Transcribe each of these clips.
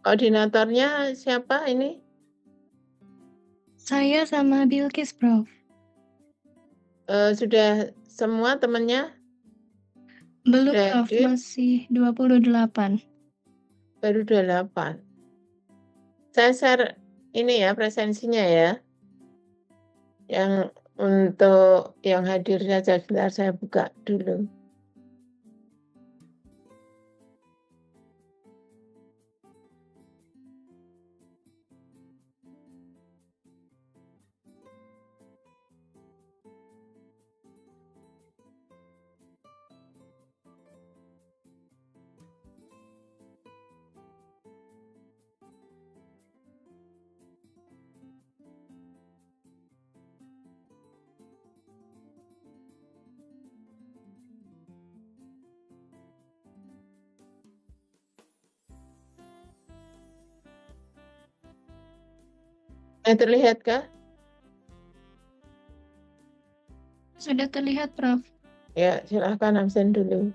Koordinatornya siapa ini? Saya sama Bilkis, Prof. Sudah semua temannya? Belum, Sudah Prof. hadir? Masih 28. Baru 28. Saya share ini ya, presensinya ya. Yang untuk yang hadir saja, sebentar saya buka dulu. Terlihatkah? Sudah terlihat, Prof. Ya, silahkan absen dulu.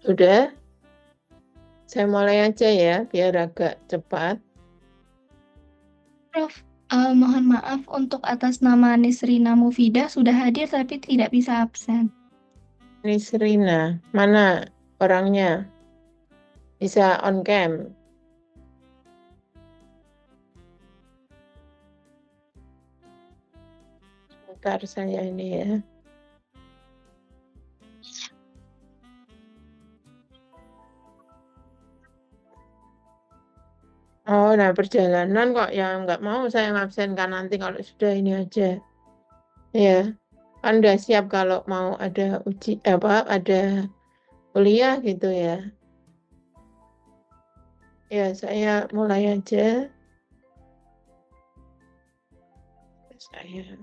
Sudah? Saya mulai aja ya, biar agak cepat. Prof, mohon maaf untuk atas nama Nisrina Mufidah sudah hadir tapi tidak bisa absen. Nisrina, mana orangnya? Bisa on cam? Sebentar saya ini ya. Oh, nah perjalanan kok yang nggak mau saya ngabsenkan nanti kalau sudah ini aja. Ya, kan udah siap kalau mau ada ada kuliah gitu ya. Ya, saya mulai aja. Saya.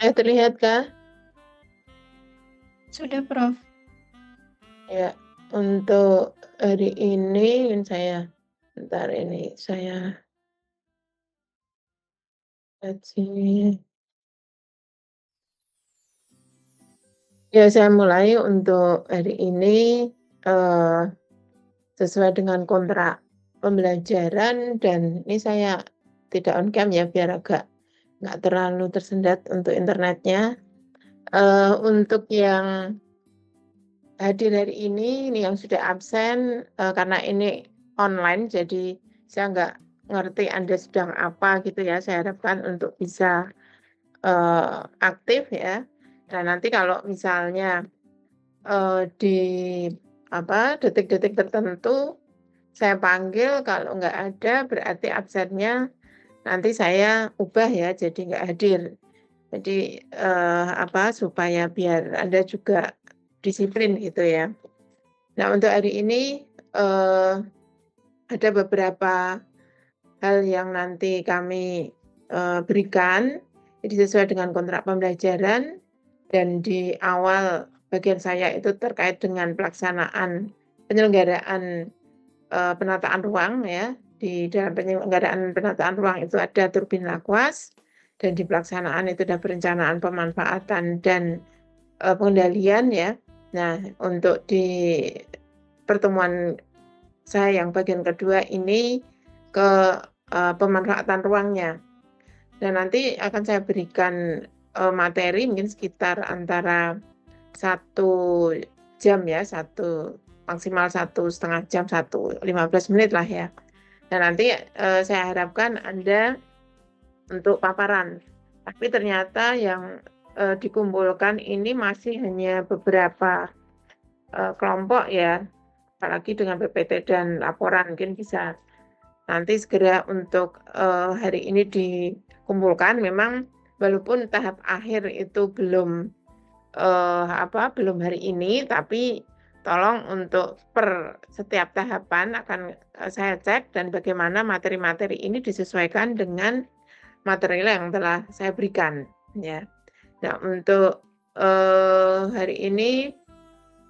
Sudah terlihat kah? Sudah, Prof. Ya, untuk hari ini bentar ini saya lihat sini. Ya, saya mulai untuk hari ini sesuai dengan kontrak pembelajaran, dan ini saya tidak on cam ya biar agak nggak terlalu tersendat untuk internetnya. Untuk yang hadir hari ini yang sudah absen, karena ini online jadi saya nggak ngerti Anda sedang apa gitu ya. Saya harapkan untuk bisa aktif ya. Dan nanti kalau misalnya di detik-detik tertentu saya panggil, kalau nggak ada berarti absennya nanti saya ubah ya jadi nggak hadir. Jadi supaya biar Anda juga disiplin gitu ya. Nah, untuk hari ini ada beberapa hal yang nanti kami berikan. Jadi sesuai dengan kontrak pembelajaran, dan di awal bagian saya itu terkait dengan pelaksanaan penyelenggaraan penataan ruang ya. Di dalam penyelenggaraan penataan ruang itu ada turbin Lakuas, dan di pelaksanaan itu ada perencanaan, pemanfaatan, dan pengendalian ya. Nah, untuk di pertemuan saya yang bagian kedua ini ke pemanfaatan ruangnya. Dan nanti akan saya berikan materi mungkin sekitar antara 1 jam ya, maksimal 1,5 jam, 15 menit lah ya. Dan nanti saya harapkan Anda untuk paparan. Tapi ternyata yang dikumpulkan ini masih hanya beberapa kelompok ya, apalagi dengan PPT dan laporan mungkin bisa nanti segera untuk hari ini dikumpulkan. Memang walaupun tahap akhir itu belum hari ini, tapi tolong untuk per setiap tahapan akan saya cek dan bagaimana materi-materi ini disesuaikan dengan materi yang telah saya berikan ya. Nah, untuk hari ini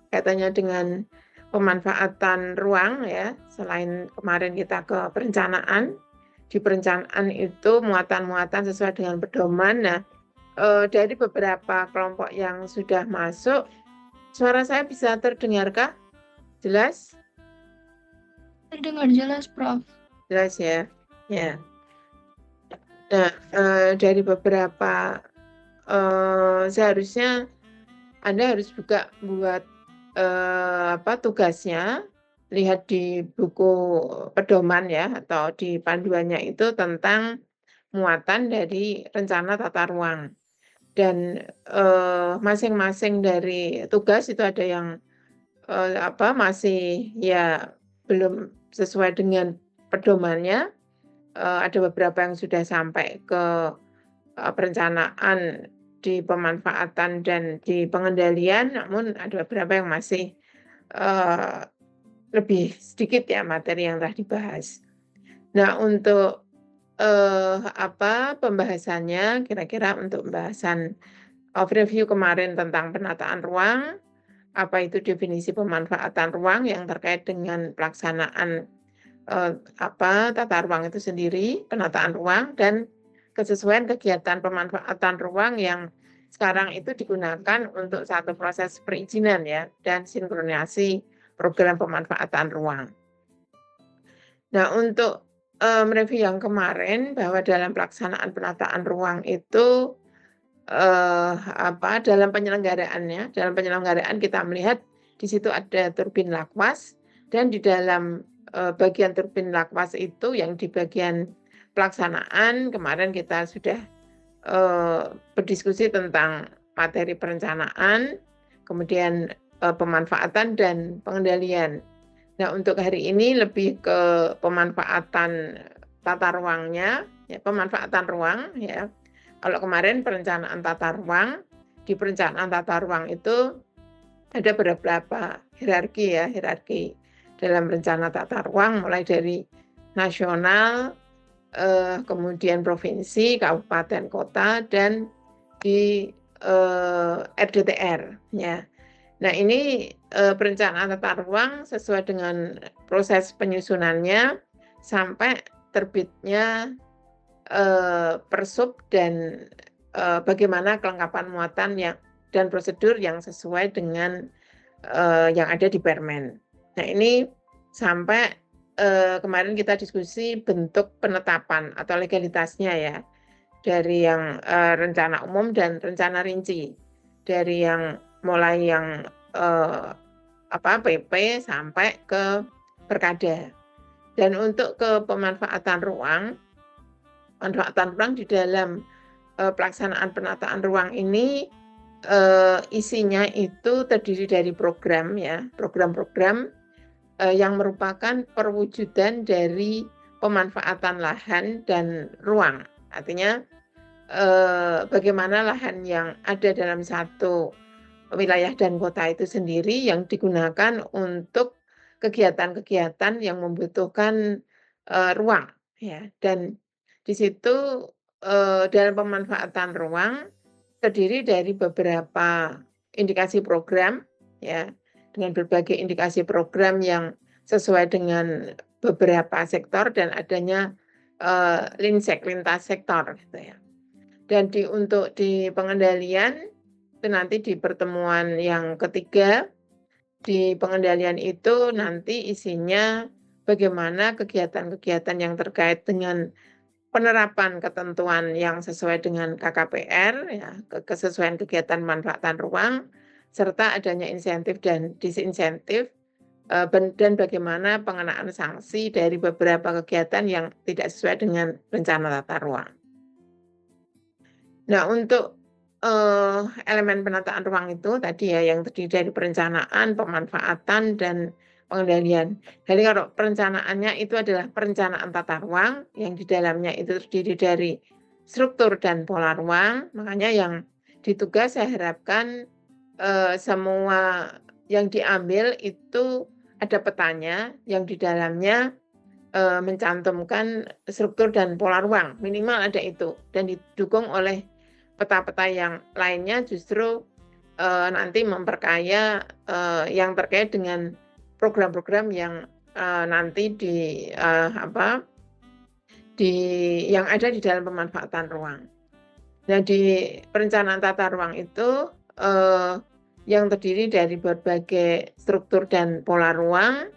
kaitannya dengan pemanfaatan ruang ya, selain kemarin kita ke perencanaan, di perencanaan itu muatan-muatan sesuai dengan pedoman. Nah, dari beberapa kelompok yang sudah masuk, suara saya bisa terdengarkah? Jelas? Terdengar jelas, Prof. Jelas ya. Ya. Nah, dari beberapa seharusnya Anda harus juga buat tugasnya, lihat di buku pedoman ya atau di panduannya itu tentang muatan dari rencana tata ruang. Dan masing-masing dari tugas itu ada yang masih ya belum sesuai dengan pedomannya. Ada beberapa yang sudah sampai ke perencanaan, di pemanfaatan, dan di pengendalian, namun ada beberapa yang masih lebih sedikit ya materi yang telah dibahas. Nah, untuk pembahasannya kira-kira untuk pembahasan overview kemarin tentang penataan ruang, apa itu definisi pemanfaatan ruang yang terkait dengan pelaksanaan tata ruang itu sendiri, penataan ruang, dan kesesuaian kegiatan pemanfaatan ruang yang sekarang itu digunakan untuk satu proses perizinan ya, dan sinkronisasi program pemanfaatan ruang. Nah, untuk mereview yang kemarin bahwa dalam pelaksanaan penataan ruang itu dalam penyelenggaraan kita melihat di situ ada turbin Lakuas, dan di dalam bagian turbin Lakuas itu yang di bagian pelaksanaan kemarin kita sudah berdiskusi tentang materi perencanaan, kemudian pemanfaatan dan pengendalian. Nah, untuk hari ini lebih ke pemanfaatan tata ruangnya, ya, pemanfaatan ruang ya. Kalau kemarin perencanaan tata ruang, di perencanaan tata ruang itu ada beberapa hierarki dalam rencana tata ruang, mulai dari nasional, kemudian provinsi, kabupaten, kota, dan di RDTR ya. Nah ini perencanaan tata ruang sesuai dengan proses penyusunannya sampai terbitnya Persub dan bagaimana kelengkapan muatan dan prosedur yang sesuai dengan yang ada di Permen. Nah ini sampai kemarin kita diskusi bentuk penetapan atau legalitasnya ya, dari yang rencana umum dan rencana rinci, dari yang mulai yang PP sampai ke perkada. Dan untuk ke pemanfaatan ruang di dalam pelaksanaan penataan ruang ini isinya itu terdiri dari program ya, program-program yang merupakan perwujudan dari pemanfaatan lahan dan ruang. Artinya bagaimana lahan yang ada dalam satu wilayah dan kota itu sendiri yang digunakan untuk kegiatan-kegiatan yang membutuhkan ruang ya. Dan di situ dalam pemanfaatan ruang terdiri dari beberapa indikasi program ya, dengan berbagai indikasi program yang sesuai dengan beberapa sektor dan adanya linsek lintas sektor gitu ya. Dan untuk di pengendalian itu nanti di pertemuan yang ketiga, di pengendalian itu nanti isinya bagaimana kegiatan-kegiatan yang terkait dengan penerapan ketentuan yang sesuai dengan KKPR ya, kesesuaian kegiatan manfaatan ruang, serta adanya insentif dan disinsentif dan bagaimana pengenaan sanksi dari beberapa kegiatan yang tidak sesuai dengan rencana tata ruang. Nah, untuk elemen penataan ruang itu tadi ya yang terdiri dari perencanaan, pemanfaatan, dan pengendalian. Jadi kalau perencanaannya itu adalah perencanaan tata ruang yang di dalamnya itu terdiri dari struktur dan pola ruang. Makanya yang ditugas saya harapkan semua yang diambil itu ada petanya yang di dalamnya mencantumkan struktur dan pola ruang. Minimal ada itu dan didukung oleh peta-peta yang lainnya justru nanti memperkaya yang terkait dengan program-program yang nanti yang ada di dalam pemanfaatan ruang. Nah, di perencanaan tata ruang itu yang terdiri dari berbagai struktur dan pola ruang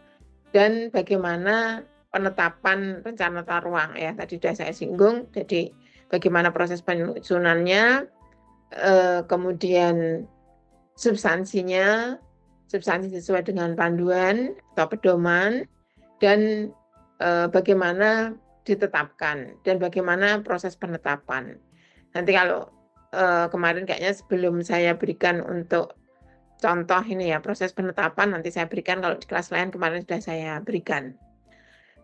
dan bagaimana penetapan rencana tata ruang ya tadi sudah saya singgung. Jadi bagaimana proses penyusunannya, kemudian substansi sesuai dengan panduan atau pedoman, dan bagaimana ditetapkan dan bagaimana proses penetapan. Nanti kalau kemarin kayaknya sebelum saya berikan untuk contoh ini ya proses penetapan nanti saya berikan, kalau di kelas lain kemarin sudah saya berikan.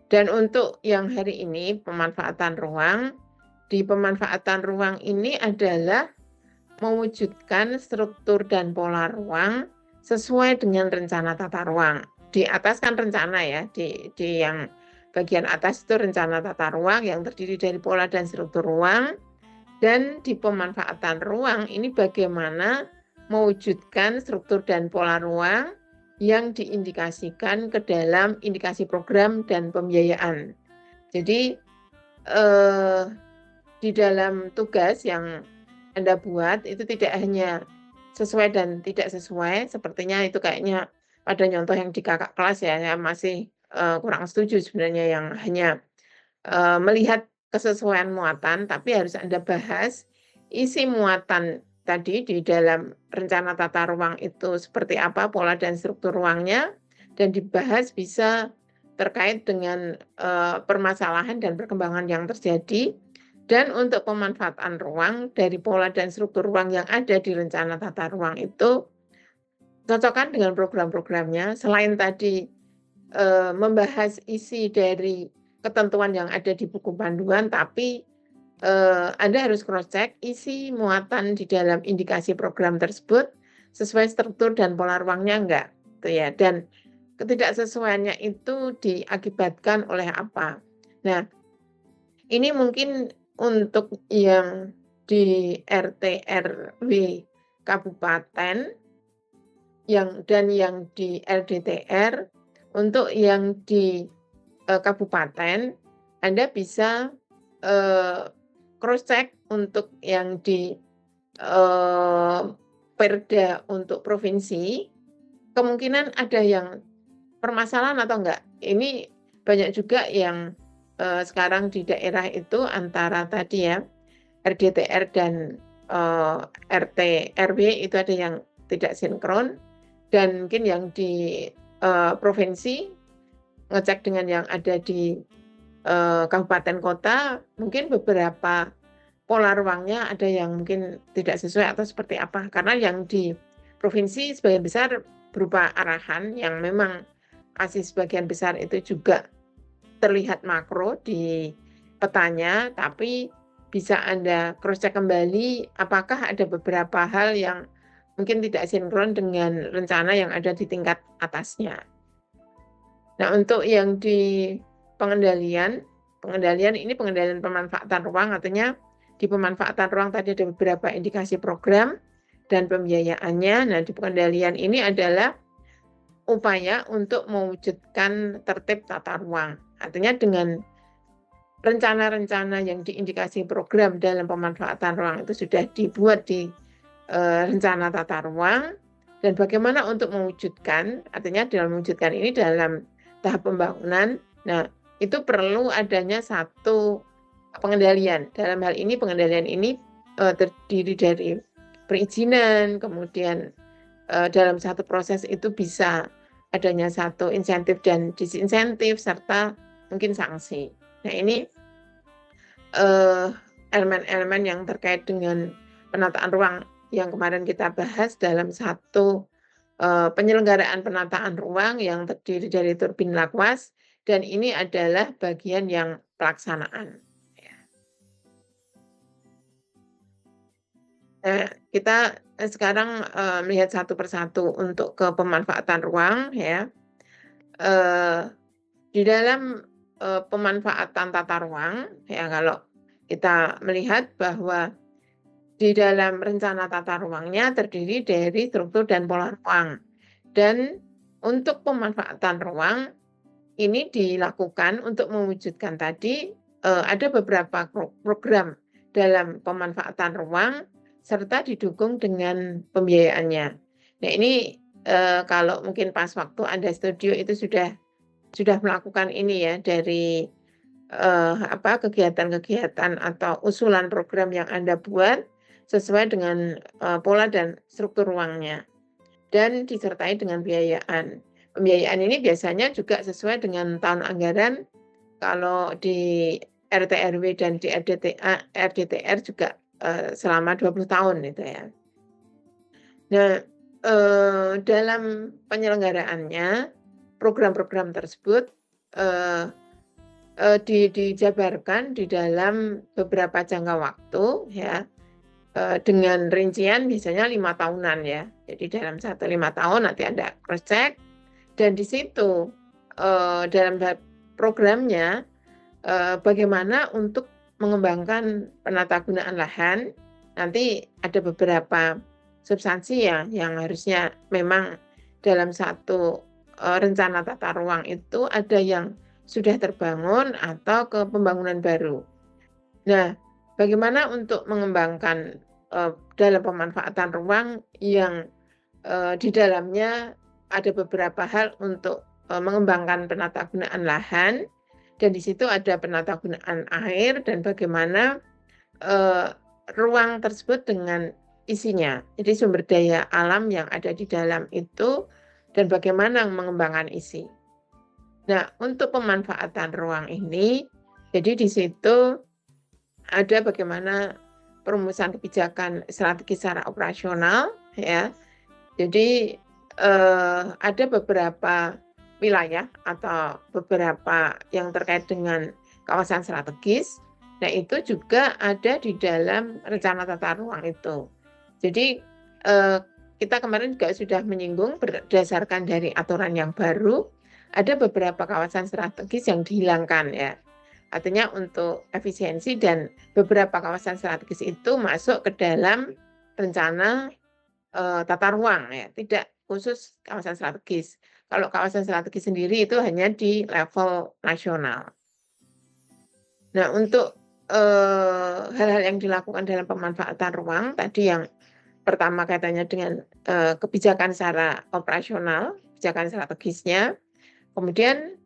Dan untuk yang hari ini pemanfaatan ruang, di pemanfaatan ruang ini adalah mewujudkan struktur dan pola ruang sesuai dengan rencana tata ruang. Di atas kan rencana ya, di yang bagian atas itu rencana tata ruang yang terdiri dari pola dan struktur ruang. Dan di pemanfaatan ruang ini bagaimana mewujudkan struktur dan pola ruang yang diindikasikan ke dalam indikasi program dan pembiayaan. Jadi di dalam tugas yang Anda buat itu tidak hanya sesuai dan tidak sesuai, sepertinya itu kayaknya pada contoh yang di kakak kelas ya, saya masih kurang setuju sebenarnya yang hanya melihat kesesuaian muatan, tapi harus Anda bahas isi muatan tadi di dalam rencana tata ruang itu seperti apa pola dan struktur ruangnya, dan dibahas bisa terkait dengan permasalahan dan perkembangan yang terjadi. Dan untuk pemanfaatan ruang dari pola dan struktur ruang yang ada di rencana tata ruang itu cocokkan dengan program-programnya. Selain tadi membahas isi dari ketentuan yang ada di buku panduan, tapi Anda harus cross-check isi muatan di dalam indikasi program tersebut sesuai struktur dan pola ruangnya enggak, gitu ya. Dan ketidaksesuaiannya itu diakibatkan oleh apa? Nah, ini mungkin untuk yang di RT RW kabupaten dan yang di LDTR. Untuk yang di kabupaten, Anda bisa cross check untuk yang di Perda untuk provinsi, kemungkinan ada yang permasalahan atau enggak. Ini banyak juga yang sekarang di daerah itu antara tadi ya RDTR dan RT RW itu ada yang tidak sinkron, dan mungkin yang di provinsi ngecek dengan yang ada di kabupaten kota, mungkin beberapa pola ruangnya ada yang mungkin tidak sesuai atau seperti apa. Karena yang di provinsi sebagian besar berupa arahan yang memang masih sebagian besar itu juga terlihat makro di petanya, tapi bisa Anda cross check kembali apakah ada beberapa hal yang mungkin tidak sinkron dengan rencana yang ada di tingkat atasnya. Nah, untuk yang di pengendalian ini pengendalian pemanfaatan ruang, artinya di pemanfaatan ruang tadi ada beberapa indikasi program dan pembiayaannya. Nah, di pengendalian ini adalah upaya untuk mewujudkan tertib tata ruang. Artinya dengan rencana-rencana yang diindikasi program dalam pemanfaatan ruang itu sudah dibuat di rencana tata ruang, dan bagaimana untuk mewujudkan, artinya dalam mewujudkan ini dalam tahap pembangunan. Nah, itu perlu adanya satu pengendalian. Dalam hal ini pengendalian ini terdiri dari perizinan, kemudian dalam satu proses itu bisa adanya satu insentif dan disinsentif, serta mungkin sanksi. Nah, ini elemen-elemen yang terkait dengan penataan ruang yang kemarin kita bahas dalam satu penyelenggaraan penataan ruang yang terdiri dari turbin lakwas, dan ini adalah bagian yang pelaksanaan. Nah, kita sekarang melihat satu persatu untuk ke pemanfaatan ruang ya. Di dalam pemanfaatan tata ruang ya, kalau kita melihat bahwa di dalam rencana tata ruangnya terdiri dari struktur dan pola ruang. Dan untuk pemanfaatan ruang ini dilakukan untuk mewujudkan tadi ada beberapa program dalam pemanfaatan ruang serta didukung dengan pembiayaannya. Nah, ini kalau mungkin pas waktu Anda studio itu sudah melakukan ini ya, dari kegiatan-kegiatan atau usulan program yang Anda buat sesuai dengan pola dan struktur ruangnya, dan disertai dengan biayaan. Pembiayaan ini biasanya juga sesuai dengan tahun anggaran. Kalau di RT RW dan di RDTR juga selama 20 tahun itu ya. Nah, dalam penyelenggaraannya program-program tersebut dijabarkan di dalam beberapa jangka waktu ya, dengan rincian biasanya 5 tahunan ya. Jadi dalam 5 tahun nanti Anda cross check, dan di situ dalam programnya bagaimana untuk mengembangkan penatagunaan lahan. Nanti ada beberapa substansi ya yang harusnya memang dalam satu rencana tata ruang itu ada yang sudah terbangun atau ke pembangunan baru. Nah, bagaimana untuk mengembangkan dalam pemanfaatan ruang yang di dalamnya ada beberapa hal untuk mengembangkan penatagunaan lahan, dan di situ ada penatagunaan air dan bagaimana ruang tersebut dengan isinya. Jadi sumber daya alam yang ada di dalam itu dan bagaimana mengembangkan isi. Nah, untuk pemanfaatan ruang ini, jadi di situ ada bagaimana perumusan kebijakan strategi secara operasional ya. Jadi ada beberapa wilayah atau beberapa yang terkait dengan kawasan strategis. Nah, itu juga ada di dalam rencana tata ruang itu. Jadi kita kemarin juga sudah menyinggung berdasarkan dari aturan yang baru, ada beberapa kawasan strategis yang dihilangkan ya. Artinya untuk efisiensi, dan beberapa kawasan strategis itu masuk ke dalam rencana tata ruang ya, tidak khusus kawasan strategis. Kalau kawasan strategis sendiri itu hanya di level nasional. Nah, untuk hal-hal yang dilakukan dalam pemanfaatan ruang tadi yang pertama kaitannya dengan kebijakan secara operasional, kebijakan strategisnya, kemudian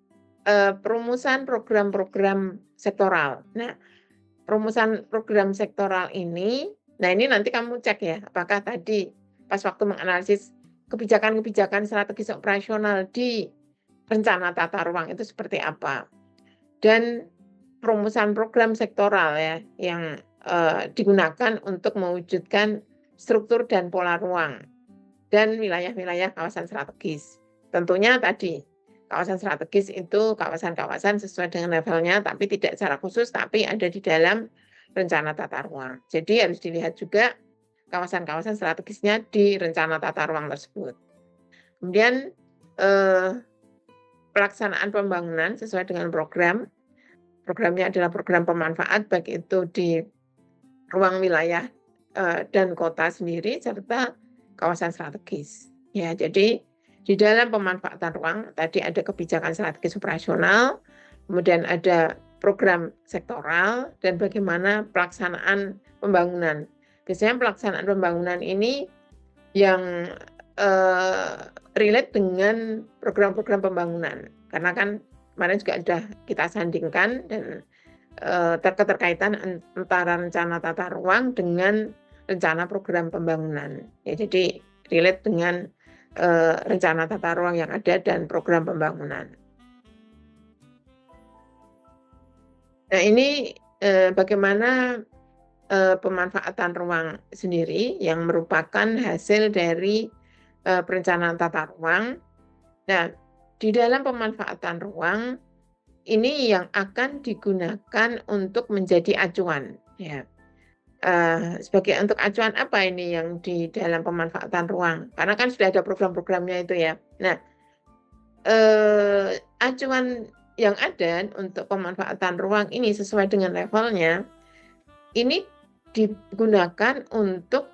perumusan program-program sektoral. Nah, perumusan program sektoral ini, nah ini nanti kamu cek ya, apakah tadi pas waktu menganalisis kebijakan-kebijakan strategis operasional di rencana tata ruang itu seperti apa. Dan perumusan program sektoral ya, yang digunakan untuk mewujudkan struktur dan pola ruang dan wilayah-wilayah kawasan strategis. Tentunya tadi kawasan strategis itu kawasan-kawasan sesuai dengan levelnya, tapi tidak secara khusus, tapi ada di dalam rencana tata ruang. Jadi harus dilihat juga kawasan-kawasan strategisnya di rencana tata ruang tersebut. Kemudian pelaksanaan pembangunan sesuai dengan program. Programnya adalah program pemanfaat, baik itu di ruang wilayah dan kota sendiri, serta kawasan strategis. Ya, jadi di dalam pemanfaatan ruang tadi ada kebijakan strategis operasional, kemudian ada program sektoral, dan bagaimana pelaksanaan pembangunan. Biasanya pelaksanaan pembangunan ini yang relate dengan program-program pembangunan, karena kan kemarin juga sudah kita sandingkan dan keterkaitan antara rencana tata ruang dengan rencana program pembangunan. Ya, jadi relate dengan rencana tata ruang yang ada dan program pembangunan. Nah, ini bagaimana pemanfaatan ruang sendiri yang merupakan hasil dari perencanaan tata ruang. Nah, di dalam pemanfaatan ruang ini yang akan digunakan untuk menjadi acuan, ya. Sebagai untuk acuan apa ini yang di dalam pemanfaatan ruang? Karena kan sudah ada program-programnya itu ya. Nah, acuan yang ada untuk pemanfaatan ruang ini sesuai dengan levelnya, ini digunakan untuk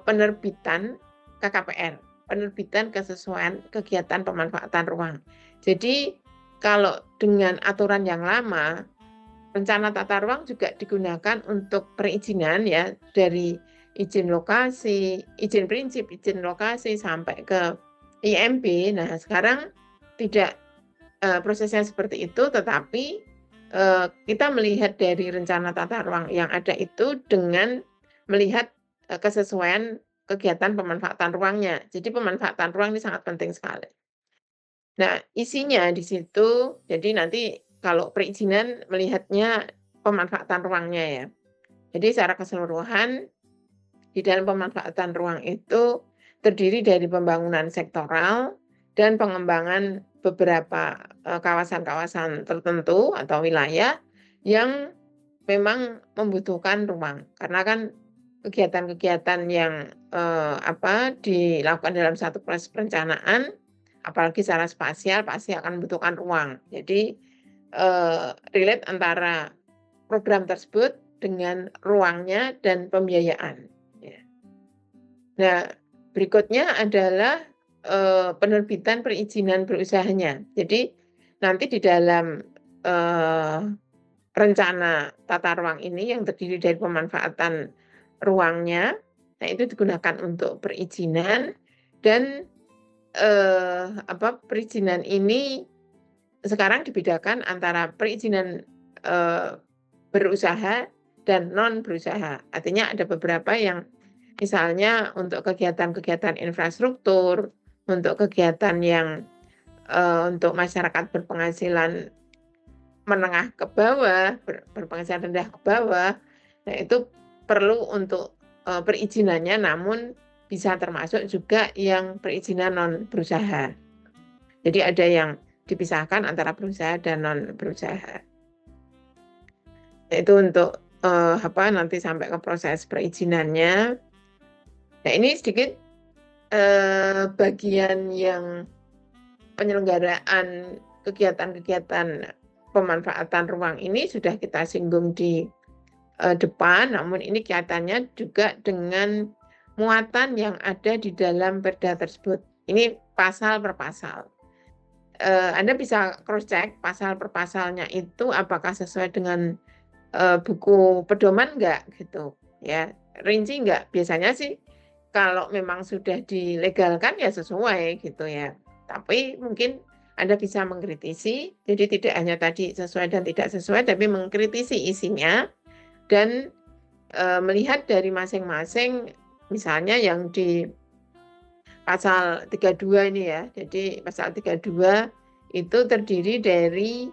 penerbitan KKPR, penerbitan kesesuaian kegiatan pemanfaatan ruang. Jadi kalau dengan aturan yang lama, rencana tata ruang juga digunakan untuk perizinan ya, dari izin lokasi, izin prinsip, izin lokasi sampai ke IMB. Nah, sekarang tidak prosesnya seperti itu, tetapi kita melihat dari rencana tata ruang yang ada itu dengan melihat kesesuaian kegiatan pemanfaatan ruangnya. Jadi pemanfaatan ruang ini sangat penting sekali. Nah, isinya di situ, jadi nanti kalau perizinan melihatnya pemanfaatan ruangnya ya. Jadi secara keseluruhan di dalam pemanfaatan ruang itu terdiri dari pembangunan sektoral dan pengembangan beberapa kawasan-kawasan tertentu atau wilayah yang memang membutuhkan ruang. Karena kan kegiatan-kegiatan yang dilakukan dalam satu proses perencanaan, apalagi secara spasial, pasti akan membutuhkan ruang. Jadi relate antara program tersebut dengan ruangnya dan pembiayaan. Ya. Nah, berikutnya adalah penerbitan perizinan berusahanya. Jadi nanti di dalam rencana tata ruang ini yang terdiri dari pemanfaatan ruangnya, nah itu digunakan untuk perizinan dan perizinan ini sekarang dibedakan antara perizinan berusaha dan non berusaha. Artinya ada beberapa yang misalnya untuk kegiatan-kegiatan infrastruktur, untuk kegiatan yang untuk masyarakat berpenghasilan menengah ke bawah, berpenghasilan rendah ke bawah, nah itu perlu untuk perizinannya, namun bisa termasuk juga yang perizinan non berusaha. Jadi ada yang dipisahkan antara berusaha dan non berusaha. Nah, itu untuk nanti sampai ke proses perizinannya. Nah, ini sedikit bagian yang penyelenggaraan kegiatan-kegiatan pemanfaatan ruang ini sudah kita singgung di depan, namun ini kaitannya juga dengan muatan yang ada di dalam perda tersebut. Ini pasal per pasal. Anda bisa cross check pasal per pasalnya itu apakah sesuai dengan buku pedoman enggak gitu ya, rinci enggak. Biasanya sih kalau memang sudah dilegalkan ya sesuai gitu ya. Tapi mungkin Anda bisa mengkritisi, jadi tidak hanya tadi sesuai dan tidak sesuai, tapi mengkritisi isinya dan melihat dari masing-masing, misalnya yang di pasal 32 ini ya. Jadi pasal 32 itu terdiri dari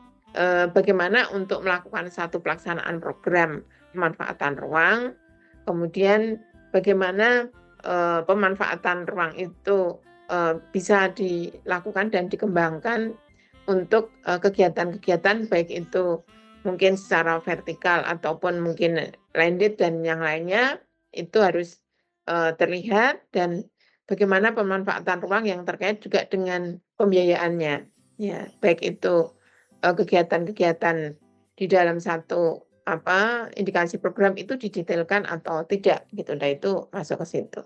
bagaimana untuk melakukan satu pelaksanaan program pemanfaatan ruang, kemudian bagaimana pemanfaatan ruang itu bisa dilakukan dan dikembangkan untuk kegiatan-kegiatan baik itu mungkin secara vertikal ataupun mungkin landed dan yang lainnya itu harus terlihat, dan bagaimana pemanfaatan ruang yang terkait juga dengan pembiayaannya, ya baik itu kegiatan-kegiatan di dalam satu indikasi program itu didetailkan atau tidak gitu. Nah itu masuk ke situ.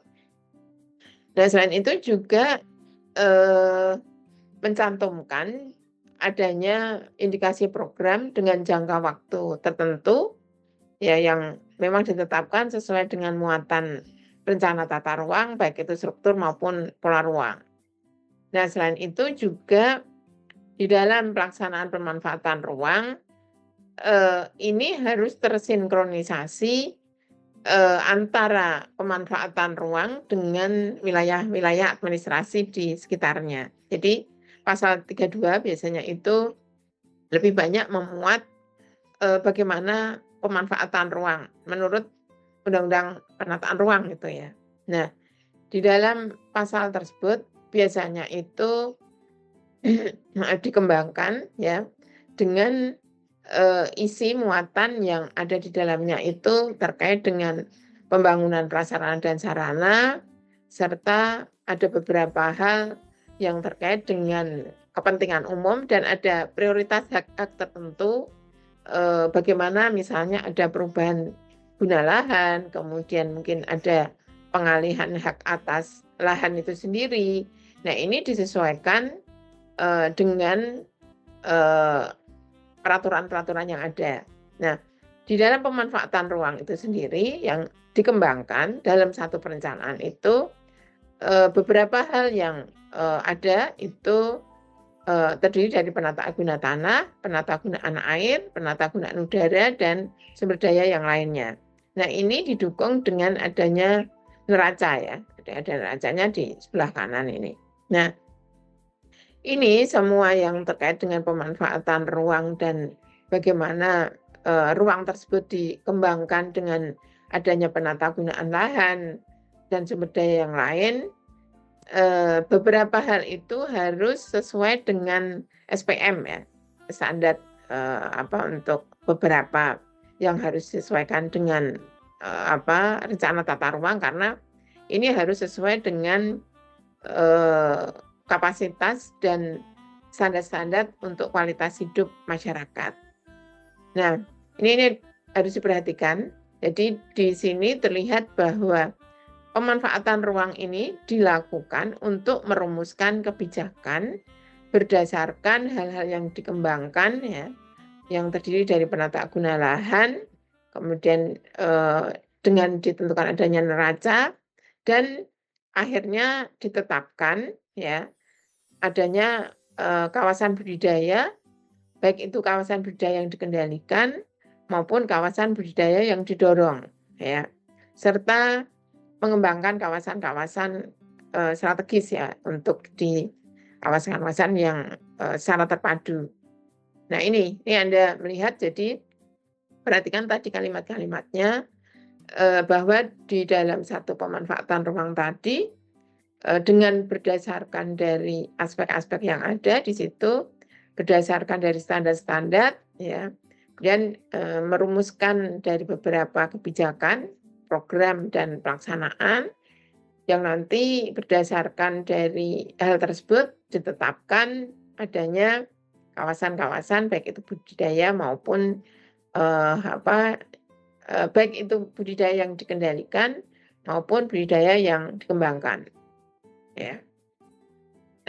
Nah selain itu juga mencantumkan adanya indikasi program dengan jangka waktu tertentu ya yang memang ditetapkan sesuai dengan muatan rencana tata ruang baik itu struktur maupun pola ruang. Nah selain itu juga di dalam pelaksanaan pemanfaatan ruang ini harus tersinkronisasi antara pemanfaatan ruang dengan wilayah-wilayah administrasi di sekitarnya. Jadi pasal 32 biasanya itu lebih banyak memuat bagaimana pemanfaatan ruang menurut Undang-Undang Penataan Ruang gitu ya. Nah, di dalam pasal tersebut biasanya itu dikembangkan ya dengan isi muatan yang ada di dalamnya itu terkait dengan pembangunan prasarana dan sarana, serta ada beberapa hal yang terkait dengan kepentingan umum dan ada prioritas hak-hak tertentu, bagaimana misalnya ada perubahan guna lahan, kemudian mungkin ada pengalihan hak atas lahan itu sendiri. Nah ini disesuaikan dengan peraturan-peraturan yang ada. Nah, di dalam pemanfaatan ruang itu sendiri yang dikembangkan dalam satu perencanaan itu beberapa hal yang ada itu terdiri dari penata guna tanah, penata gunaan air, penata gunaan udara, dan sumber daya yang lainnya. Nah, ini didukung dengan adanya neraca ya, ada neracanya di sebelah kanan ini. Nah, ini semua yang terkait dengan pemanfaatan ruang dan bagaimana ruang tersebut dikembangkan dengan adanya penata gunaan lahan dan sumber daya yang lain, beberapa hal itu harus sesuai dengan SPM ya, standar untuk beberapa yang harus disesuaikan dengan rencana tata ruang, karena ini harus sesuai dengan kapasitas dan standar-standar untuk kualitas hidup masyarakat. Nah, ini harus diperhatikan. Jadi di sini terlihat bahwa pemanfaatan ruang ini dilakukan untuk merumuskan kebijakan berdasarkan hal-hal yang dikembangkan ya, yang terdiri dari penata guna lahan, kemudian dengan ditentukan adanya neraca, dan akhirnya ditetapkan ya adanya kawasan budidaya, baik itu kawasan budidaya yang dikendalikan maupun kawasan budidaya yang didorong ya, serta mengembangkan kawasan-kawasan strategis ya untuk di kawasan-kawasan yang secara terpadu. Nah ini Anda melihat, jadi perhatikan tadi kalimat-kalimatnya bahwa di dalam satu pemanfaatan ruang tadi dengan berdasarkan dari aspek-aspek yang ada di situ, berdasarkan dari standar-standar ya, dan merumuskan dari beberapa kebijakan, program dan pelaksanaan yang nanti berdasarkan dari hal tersebut ditetapkan adanya kawasan-kawasan baik itu budidaya maupun baik itu budidaya yang dikendalikan maupun budidaya yang dikembangkan. Ya.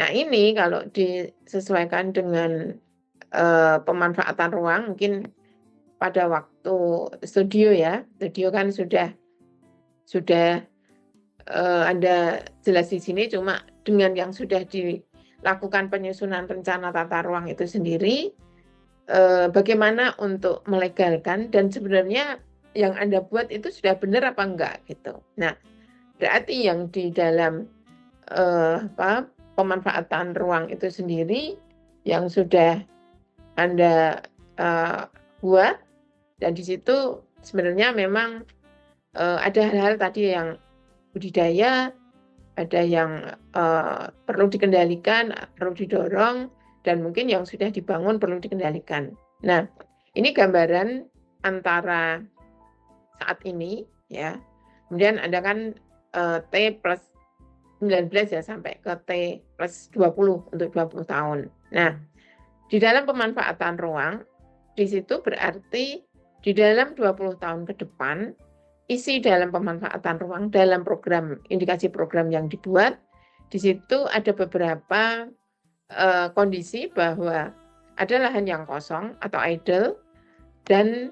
Nah ini kalau disesuaikan dengan pemanfaatan ruang, mungkin pada waktu studio ya, studio kan sudah Anda jelas di sini, cuma dengan yang sudah dilakukan penyusunan rencana tata ruang itu sendiri, bagaimana untuk melegalkan dan sebenarnya yang Anda buat itu sudah benar apa enggak gitu. Nah, berarti yang di dalam pemanfaatan ruang itu sendiri yang sudah Anda buat, dan di situ sebenarnya memang ada hal-hal tadi yang budidaya, ada yang perlu dikendalikan, perlu didorong, dan mungkin yang sudah dibangun perlu dikendalikan. Nah, ini gambaran antara saat ini ya. Kemudian Anda kan T plus 19 ya sampai ke T plus 20 untuk 20 tahun. Nah, di dalam pemanfaatan ruang, di situ berarti di dalam 20 tahun ke depan, isi dalam pemanfaatan ruang dalam program, indikasi program yang dibuat, di situ ada beberapa kondisi bahwa ada lahan yang kosong atau idle dan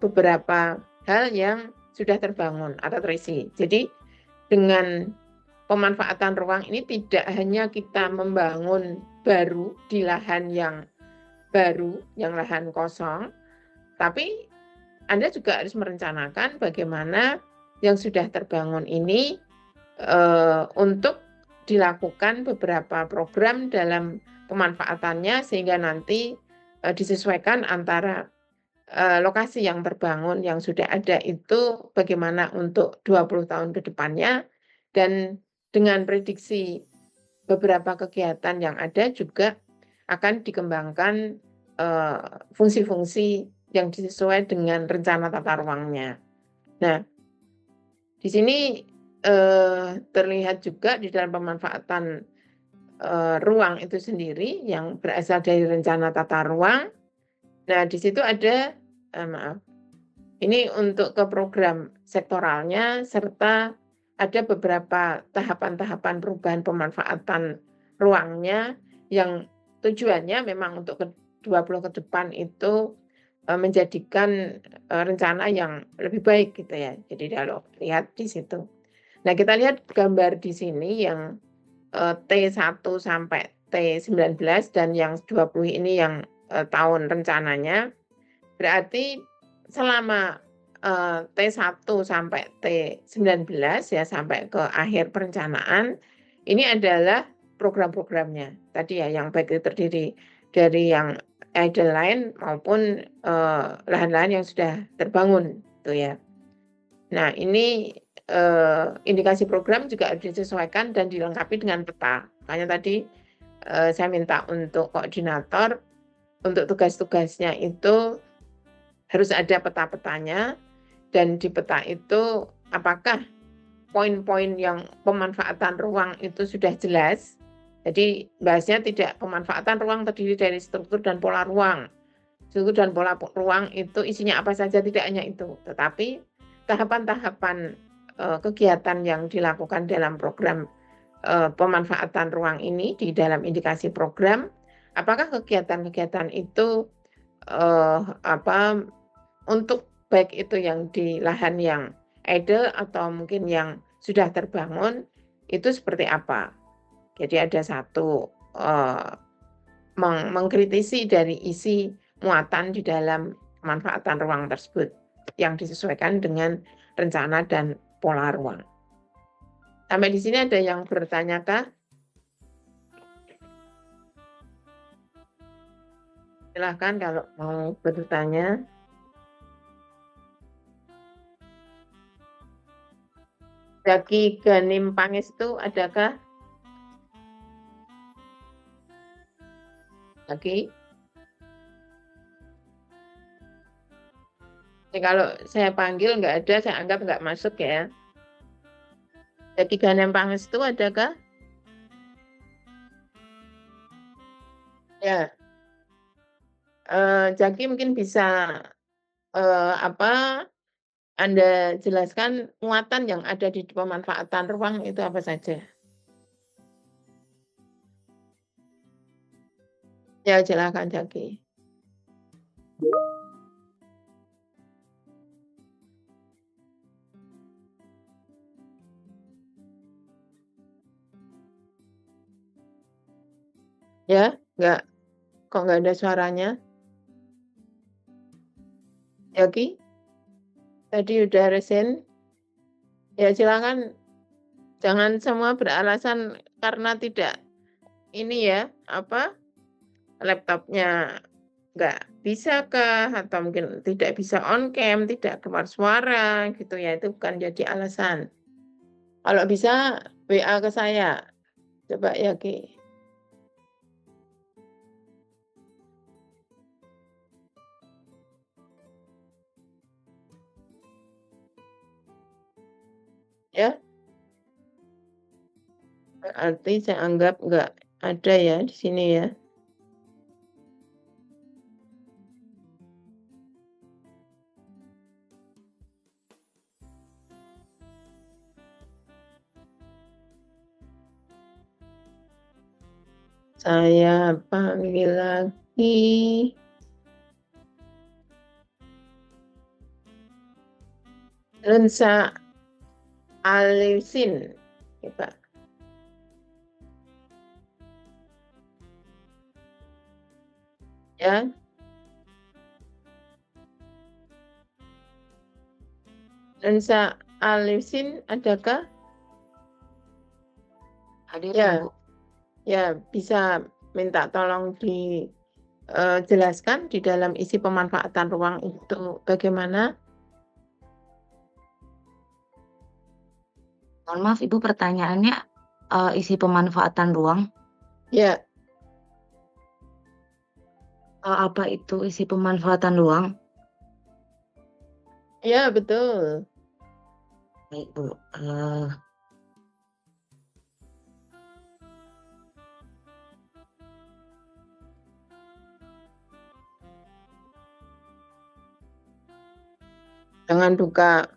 beberapa hal yang sudah terbangun atau terisi. Jadi dengan pemanfaatan ruang ini tidak hanya kita membangun baru di lahan yang baru, yang lahan kosong, tapi Anda juga harus merencanakan bagaimana yang sudah terbangun ini untuk dilakukan beberapa program dalam pemanfaatannya sehingga nanti disesuaikan antara lokasi yang terbangun yang sudah ada itu bagaimana untuk 20 tahun ke depannya, dan dengan prediksi beberapa kegiatan yang ada juga akan dikembangkan fungsi-fungsi yang sesuai dengan rencana tata ruangnya. Nah, di sini terlihat juga di dalam pemanfaatan ruang itu sendiri yang berasal dari rencana tata ruang. Nah, di situ ada ini untuk ke program sektoralnya serta ada beberapa tahapan-tahapan perubahan pemanfaatan ruangnya yang tujuannya memang untuk 20 ke depan itu menjadikan rencana yang lebih baik gitu ya. Jadi kalau lihat di situ. Nah, kita lihat gambar di sini yang T1 sampai T19 dan yang 20 ini yang tahun rencananya. Berarti selama T1 sampai T19 ya sampai ke akhir perencanaan, ini adalah program-programnya. Tadi ya yang baik itu terdiri dari yang idle land maupun lahan-lahan yang sudah terbangun gitu ya. Nah, ini indikasi program juga harus disesuaikan dan dilengkapi dengan peta. Makanya tadi saya minta untuk koordinator untuk tugas-tugasnya itu harus ada peta-petanya, dan di peta itu apakah poin-poin yang pemanfaatan ruang itu sudah jelas. Jadi bahasnya tidak pemanfaatan ruang terdiri dari struktur dan pola ruang. Struktur dan pola ruang itu isinya apa saja, tidak hanya itu, tetapi tahapan-tahapan kegiatan yang dilakukan dalam program pemanfaatan ruang ini di dalam indikasi program, apakah kegiatan-kegiatan itu untuk baik itu yang di lahan yang idle atau mungkin yang sudah terbangun itu seperti apa. Jadi ada satu mengkritisi dari isi muatan di dalam pemanfaatan ruang tersebut yang disesuaikan dengan rencana dan pola ruang. Sampai di sini ada yang bertanya kah? Silahkan kalau mau bertanya. Jaki Ganim Pangestu adakah? Jaki? Kalau saya panggil nggak ada, saya anggap nggak masuk ya. Jaki Ganim Pangestu adakah? Ya. Jaki mungkin bisa Anda jelaskan muatan yang ada di pemanfaatan ruang itu apa saja? Ya, silakan Jaki. Ya, kok nggak ada suaranya? Jaki, tadi udah resign. Ya, silakan. Jangan semua beralasan karena tidak ini ya, laptopnya nggak bisa kah, atau mungkin tidak bisa on cam, tidak keluar suara gitu ya, itu bukan jadi alasan. Kalau bisa WA ke saya. Coba ya, Ki. Ya, berarti saya anggap nggak ada ya di sini ya. Saya panggil lagi. Lensa Aliusin. Coba. Ya. Lensa Aliusin adakah? Hadir Ya. Bu. Ya, bisa minta tolong dijelaskan di dalam isi pemanfaatan ruang itu bagaimana? Mohon maaf Ibu, pertanyaannya isi pemanfaatan ruang. Ya, Apa itu isi pemanfaatan ruang? ya betul. Baik Bu. Jangan buka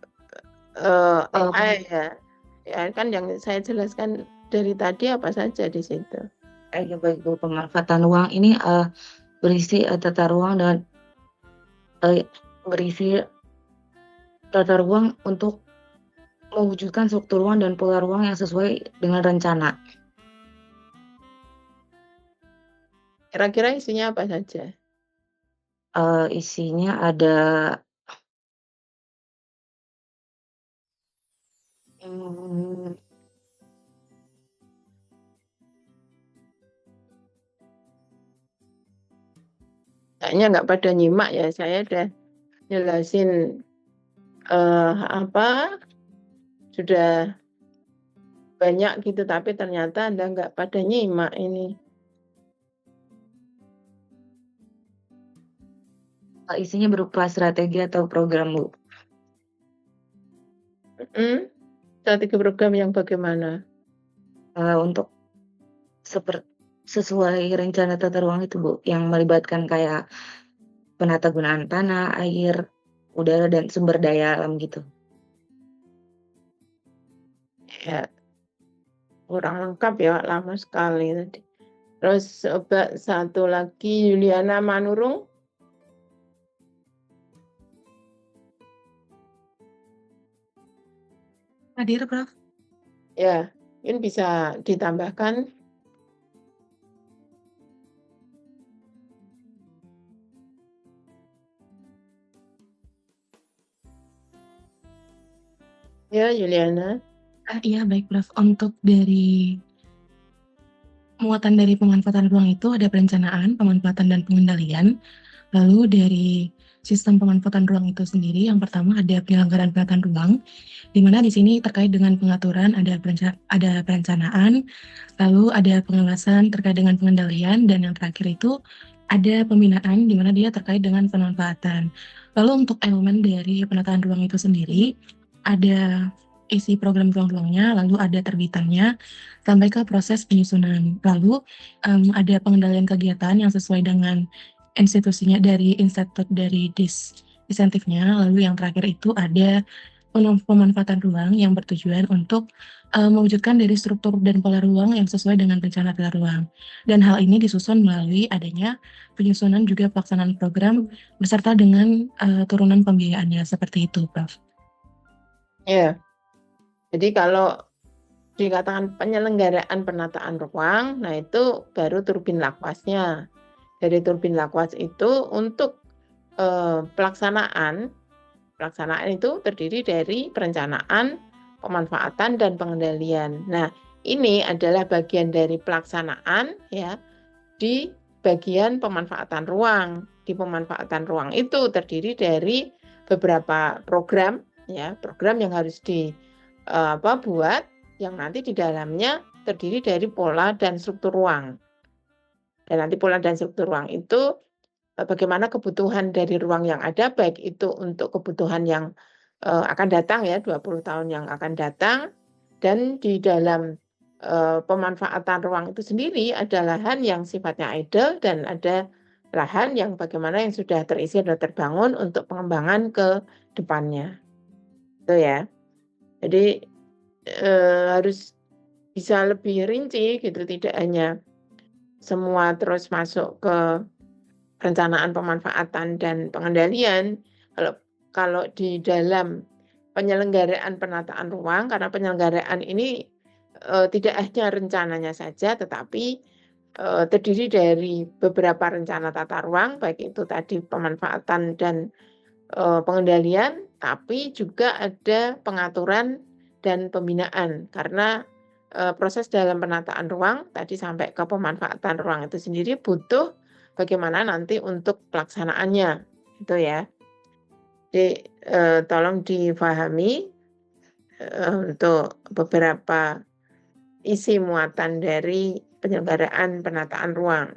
Oh. AI ya. Ya kan yang saya jelaskan dari tadi apa saja di situ. Ya baik Bu, pemanfaatan ruang ini berisi tata ruang dan berisi tata ruang untuk mewujudkan struktur ruang dan pola ruang yang sesuai dengan rencana. Kira-kira isinya apa saja? Isinya ada Kayaknya nggak pada nyimak ya, saya udah jelasin sudah banyak gitu, tapi ternyata Anda nggak pada nyimak ini. isinya berupa strategi atau program Bu. Strategi program yang bagaimana? Untuk sesuai rencana tata ruang itu Bu, yang melibatkan kayak penata gunaan tanah, air, udara, dan sumber daya alam gitu. Ya, kurang lengkap ya, lama sekali tadi. Terus coba satu lagi, Yuliana Manurung. Hadir, Prof. Ya, mungkin bisa ditambahkan. Ya, Yuliana. Iya, baik, Prof. Untuk dari muatan dari pemanfaatan ruang itu ada perencanaan, pemanfaatan, dan pengendalian. Lalu dari sistem pemanfaatan ruang itu sendiri, yang pertama ada penyelenggaraan penataan ruang, di mana di sini terkait dengan pengaturan, ada perencanaan, lalu ada pengawasan terkait dengan pengendalian, dan yang terakhir itu ada pembinaan, di mana dia terkait dengan pemanfaatan. Lalu untuk elemen dari penataan ruang itu sendiri, ada isi program ruang-ruangnya, lalu ada terbitannya, sampai ke proses penyusunan. Lalu ada pengendalian kegiatan yang sesuai dengan institusinya dari institut dari DIS insentifnya. Lalu yang terakhir itu ada pemanfaatan ruang yang bertujuan untuk mewujudkan dari struktur dan pola ruang yang sesuai dengan rencana tata ruang. Dan hal ini disusun melalui adanya penyusunan juga pelaksanaan program beserta dengan turunan pembiayaannya seperti itu, Prof. Ya, jadi kalau dikatakan penyelenggaraan penataan ruang, nah itu baru turbin lakwasnya. Dari turbin lakwas itu untuk pelaksanaan itu terdiri dari perencanaan, pemanfaatan, dan pengendalian. Nah, ini adalah bagian dari pelaksanaan ya di bagian pemanfaatan ruang. Di pemanfaatan ruang itu terdiri dari beberapa program ya, program yang harus buat yang nanti di dalamnya terdiri dari pola dan struktur ruang. Dan nanti pola dan struktur ruang itu bagaimana kebutuhan dari ruang yang ada, baik itu untuk kebutuhan yang akan datang ya, 20 tahun yang akan datang, dan di dalam pemanfaatan ruang itu sendiri ada lahan yang sifatnya idle dan ada lahan yang bagaimana yang sudah terisi dan terbangun untuk pengembangan ke depannya. Itu ya. Jadi harus bisa lebih rinci gitu, tidak hanya semua terus masuk ke perencanaan, pemanfaatan, dan pengendalian. Kalau di dalam penyelenggaraan penataan ruang, karena penyelenggaraan ini tidak hanya rencananya saja, tetapi terdiri dari beberapa rencana tata ruang, baik itu tadi pemanfaatan dan pengendalian, tapi juga ada pengaturan dan pembinaan, karena proses dalam penataan ruang tadi sampai ke pemanfaatan ruang itu sendiri butuh bagaimana nanti untuk pelaksanaannya, itu ya. Jadi tolong difahami untuk beberapa isi muatan dari penyelenggaraan penataan ruang.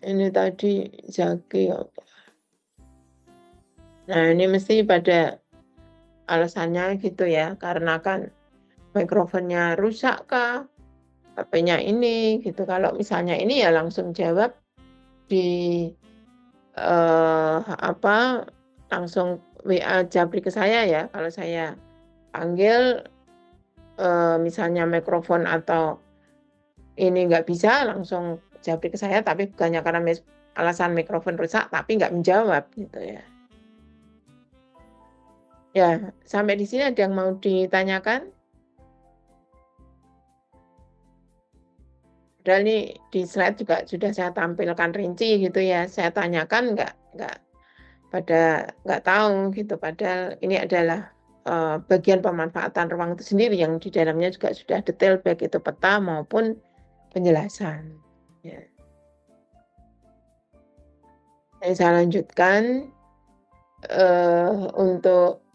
Ini tadi Zaki. Nah, ini mesti pada alasannya gitu ya, karena kan mikrofonnya rusak kah, HP-nya ini gitu. Kalau misalnya ini ya langsung jawab di langsung WA Japri ke saya ya. Kalau saya panggil misalnya mikrofon atau ini nggak bisa, langsung Japri ke saya, tapi bukannya karena alasan mikrofon rusak tapi nggak menjawab gitu ya. Ya, sampai di sini ada yang mau ditanyakan? Padahal ini di slide juga sudah saya tampilkan rinci gitu ya. Saya tanyakan nggak pada nggak tahu gitu. Padahal ini adalah bagian pemanfaatan ruang itu sendiri yang di dalamnya juga sudah detail, baik itu peta maupun penjelasan. Ya. Saya lanjutkan untuk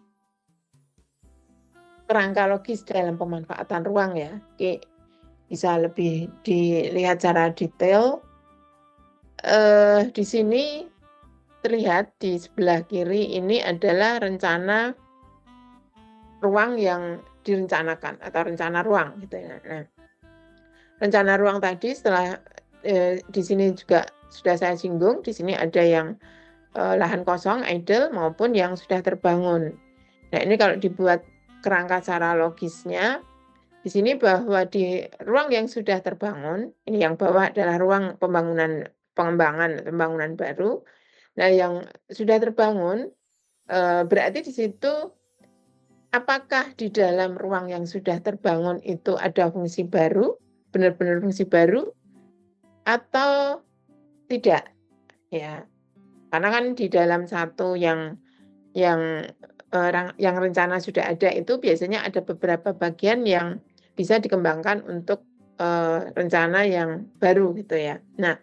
kerangka logis dalam pemanfaatan ruang ya. Oke, bisa lebih dilihat secara detail. Di sini terlihat di sebelah kiri ini adalah rencana ruang yang direncanakan atau rencana ruang gitu ya. Nah, rencana ruang tadi setelah di sini juga sudah saya singgung, di sini ada yang lahan kosong idle maupun yang sudah terbangun. Nah, ini kalau dibuat kerangka secara logisnya, di sini bahwa di ruang yang sudah terbangun, ini yang bawah adalah ruang pembangunan baru. Nah, yang sudah terbangun berarti di situ apakah di dalam ruang yang sudah terbangun itu ada fungsi baru, benar-benar fungsi baru, atau tidak? Ya, karena kan di dalam satu yang rencana sudah ada itu biasanya ada beberapa bagian yang bisa dikembangkan untuk rencana yang baru gitu ya. Nah,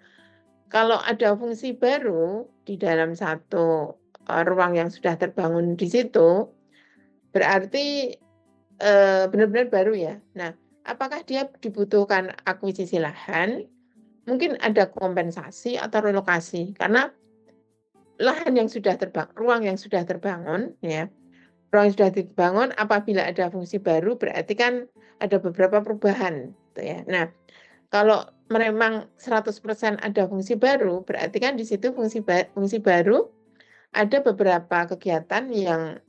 kalau ada fungsi baru di dalam satu ruang yang sudah terbangun di situ, berarti benar-benar baru ya. Nah, apakah dia dibutuhkan akuisisi lahan? Mungkin ada kompensasi atau relokasi, karena lahan yang sudah terbangun, ruang yang sudah terbangun ya. Ruang yang sudah dibangun apabila ada fungsi baru berarti kan ada beberapa perubahan gitu ya. Nah, kalau memang 100% ada fungsi baru berarti kan di situ fungsi baru ada beberapa kegiatan yang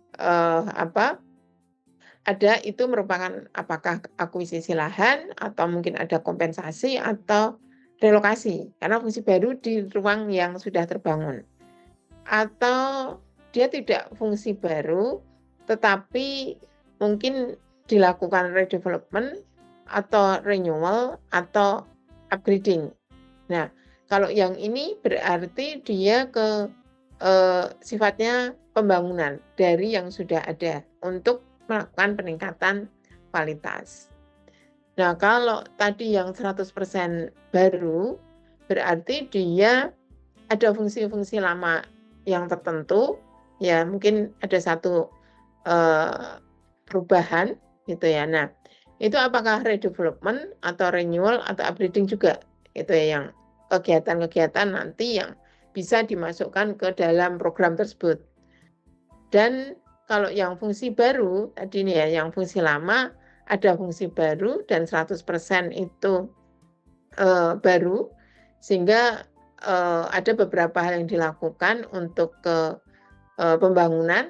ada itu merupakan apakah akuisisi lahan atau mungkin ada kompensasi atau relokasi karena fungsi baru di ruang yang sudah terbangun. Atau dia tidak fungsi baru tetapi mungkin dilakukan redevelopment atau renewal atau upgrading. Nah, kalau yang ini berarti dia sifatnya pembangunan dari yang sudah ada untuk melakukan peningkatan kualitas. Nah, kalau tadi yang 100% baru, berarti dia ada fungsi-fungsi lama yang tertentu, ya mungkin ada satu perubahan gitu ya. Nah, itu apakah redevelopment atau renewal atau upgrading juga, itu ya yang kegiatan-kegiatan nanti yang bisa dimasukkan ke dalam program tersebut. Dan kalau yang fungsi baru tadi nih ya, yang fungsi lama ada fungsi baru dan 100% itu baru, sehingga ada beberapa hal yang dilakukan untuk ke pembangunan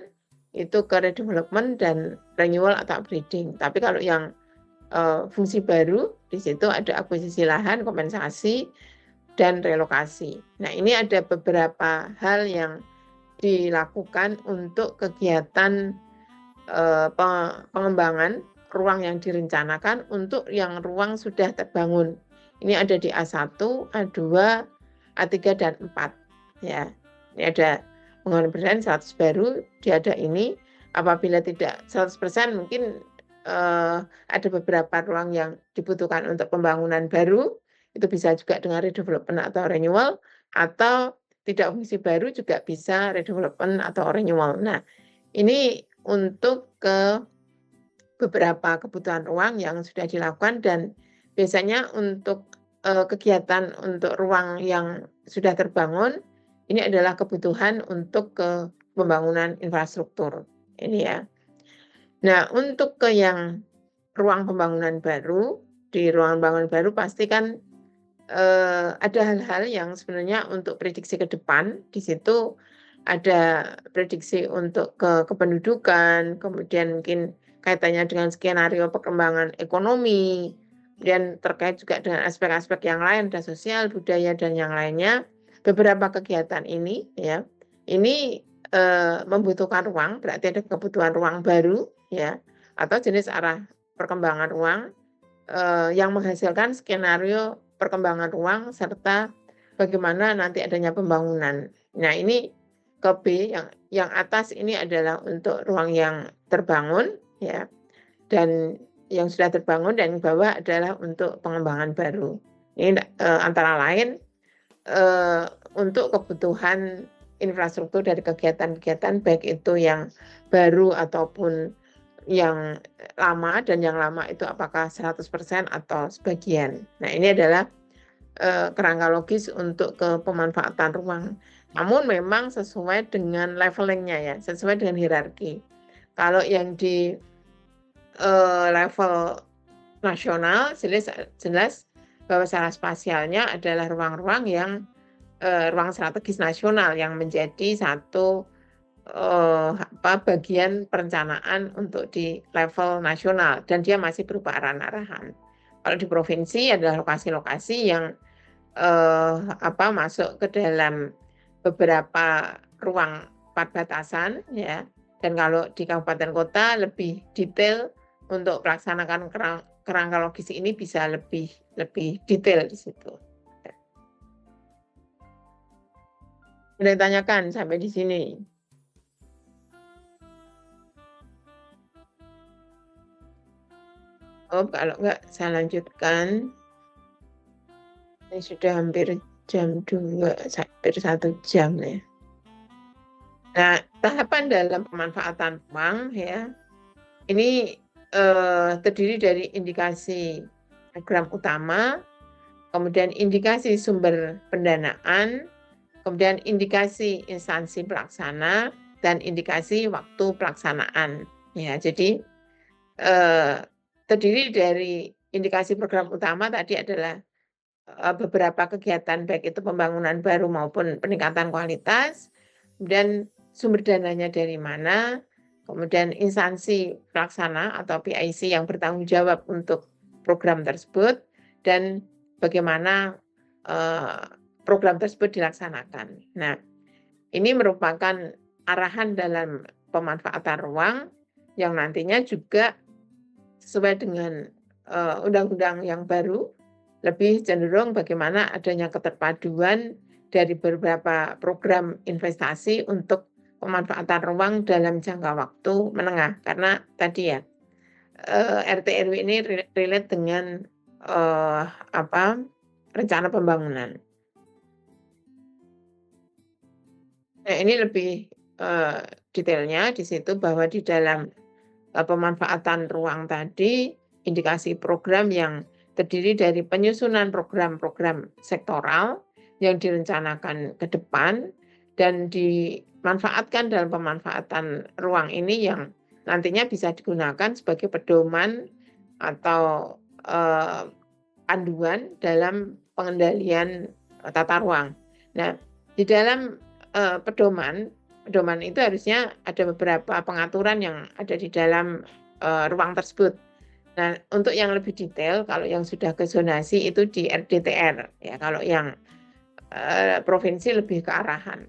itu ke redevelopment dan renewal atau upgrading. Tapi kalau yang fungsi baru di situ ada akuisisi lahan, kompensasi dan relokasi. Nah, ini ada beberapa hal yang dilakukan untuk kegiatan pengembangan ruang yang direncanakan untuk yang ruang sudah terbangun. Ini ada di A1, A2, A3 dan 4 ya. Ini ada pengembangan berdasarkan 100 baru, dia ada ini. Apabila tidak 100% mungkin ada beberapa ruang yang dibutuhkan untuk pembangunan baru, itu bisa juga dengan redevelopment atau renewal, atau tidak fungsi baru juga bisa redevelopment atau renewal. Nah, ini untuk ke beberapa kebutuhan ruang yang sudah dilakukan dan biasanya untuk kegiatan untuk ruang yang sudah terbangun, ini adalah kebutuhan untuk ke pembangunan infrastruktur. Ini ya. Nah, untuk ke yang ruang pembangunan baru, di ruang pembangunan baru pasti kan ada hal-hal yang sebenarnya untuk prediksi ke depan. Di situ ada prediksi untuk ke kependudukan, kemudian mungkin kaitannya dengan skenario perkembangan ekonomi, kemudian terkait juga dengan aspek-aspek yang lain, ada sosial, budaya, dan yang lainnya. Beberapa kegiatan ini ya, ini membutuhkan ruang, berarti ada kebutuhan ruang baru ya, atau jenis arah perkembangan ruang yang menghasilkan skenario perkembangan ruang serta bagaimana nanti adanya pembangunan. Nah, ini ke B yang atas ini adalah untuk ruang yang terbangun ya, dan yang sudah terbangun, dan yang bawah adalah untuk pengembangan baru. Ini antara lain untuk kebutuhan infrastruktur dari kegiatan-kegiatan baik itu yang baru ataupun yang lama, dan yang lama itu apakah 100% atau sebagian. Nah, ini adalah kerangka logis untuk ke pemanfaatan ruang. Namun memang sesuai dengan levelingnya ya, sesuai dengan hierarki. Kalau yang di level nasional jelas bahwa secara spasialnya adalah ruang-ruang yang ruang strategis nasional yang menjadi satu bagian perencanaan untuk di level nasional, dan dia masih berupa arahan-arahan. Kalau di provinsi adalah lokasi-lokasi yang masuk ke dalam beberapa ruang perbatasan ya, dan kalau di kabupaten kota lebih detail untuk melaksanakan kerangka logis ini bisa lebih detail di situ. Ada yang tanyakan sampai di sini? Oh, kalau enggak saya lanjutkan. Ini sudah hampir jam 2, hampir 1 jam ya. Nah, tahapan dalam pemanfaatan ruang ya, ini terdiri dari indikasi program utama, kemudian indikasi sumber pendanaan, kemudian indikasi instansi pelaksana, dan indikasi waktu pelaksanaan. Ya, jadi terdiri dari indikasi program utama tadi adalah beberapa kegiatan baik itu pembangunan baru maupun peningkatan kualitas. Kemudian sumber dananya dari mana, kemudian instansi pelaksana atau PIC yang bertanggung jawab untuk program tersebut, dan bagaimana program tersebut dilaksanakan. Nah, ini merupakan arahan dalam pemanfaatan ruang yang nantinya juga sesuai dengan undang-undang yang baru, lebih cenderung bagaimana adanya keterpaduan dari beberapa program investasi untuk pemanfaatan ruang dalam jangka waktu menengah. Karena tadi ya, RT RW ini relate dengan rencana pembangunan. Nah, ini lebih detailnya di situ bahwa di dalam pemanfaatan ruang tadi, indikasi program yang terdiri dari penyusunan program-program sektoral yang direncanakan ke depan dan dimanfaatkan dalam pemanfaatan ruang ini yang nantinya bisa digunakan sebagai pedoman atau panduan dalam pengendalian tata ruang. Nah, di dalam pedoman itu harusnya ada beberapa pengaturan yang ada di dalam ruang tersebut. Nah, untuk yang lebih detail, kalau yang sudah ke zonasi itu di RDTR, ya. Kalau yang provinsi lebih ke arahan.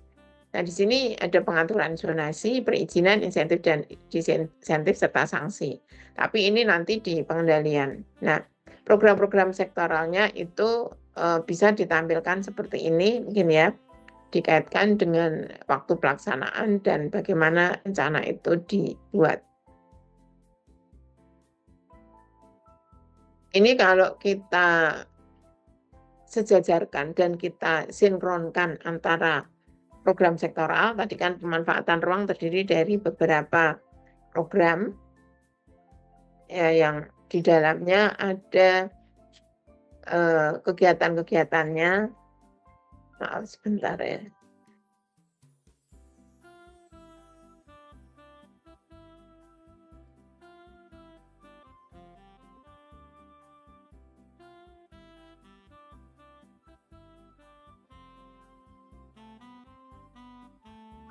Nah, di sini ada pengaturan zonasi, perizinan, insentif dan disinsentif serta sanksi. Tapi ini nanti di pengendalian. Nah, program-program sektoralnya itu bisa ditampilkan seperti ini, mungkin ya, dikaitkan dengan waktu pelaksanaan dan bagaimana rencana itu dibuat. Ini kalau kita sejajarkan dan kita sinkronkan antara program sektoral, tadi kan pemanfaatan ruang terdiri dari beberapa program ya, yang di dalamnya ada kegiatan-kegiatannya. Maaf sebentar ya.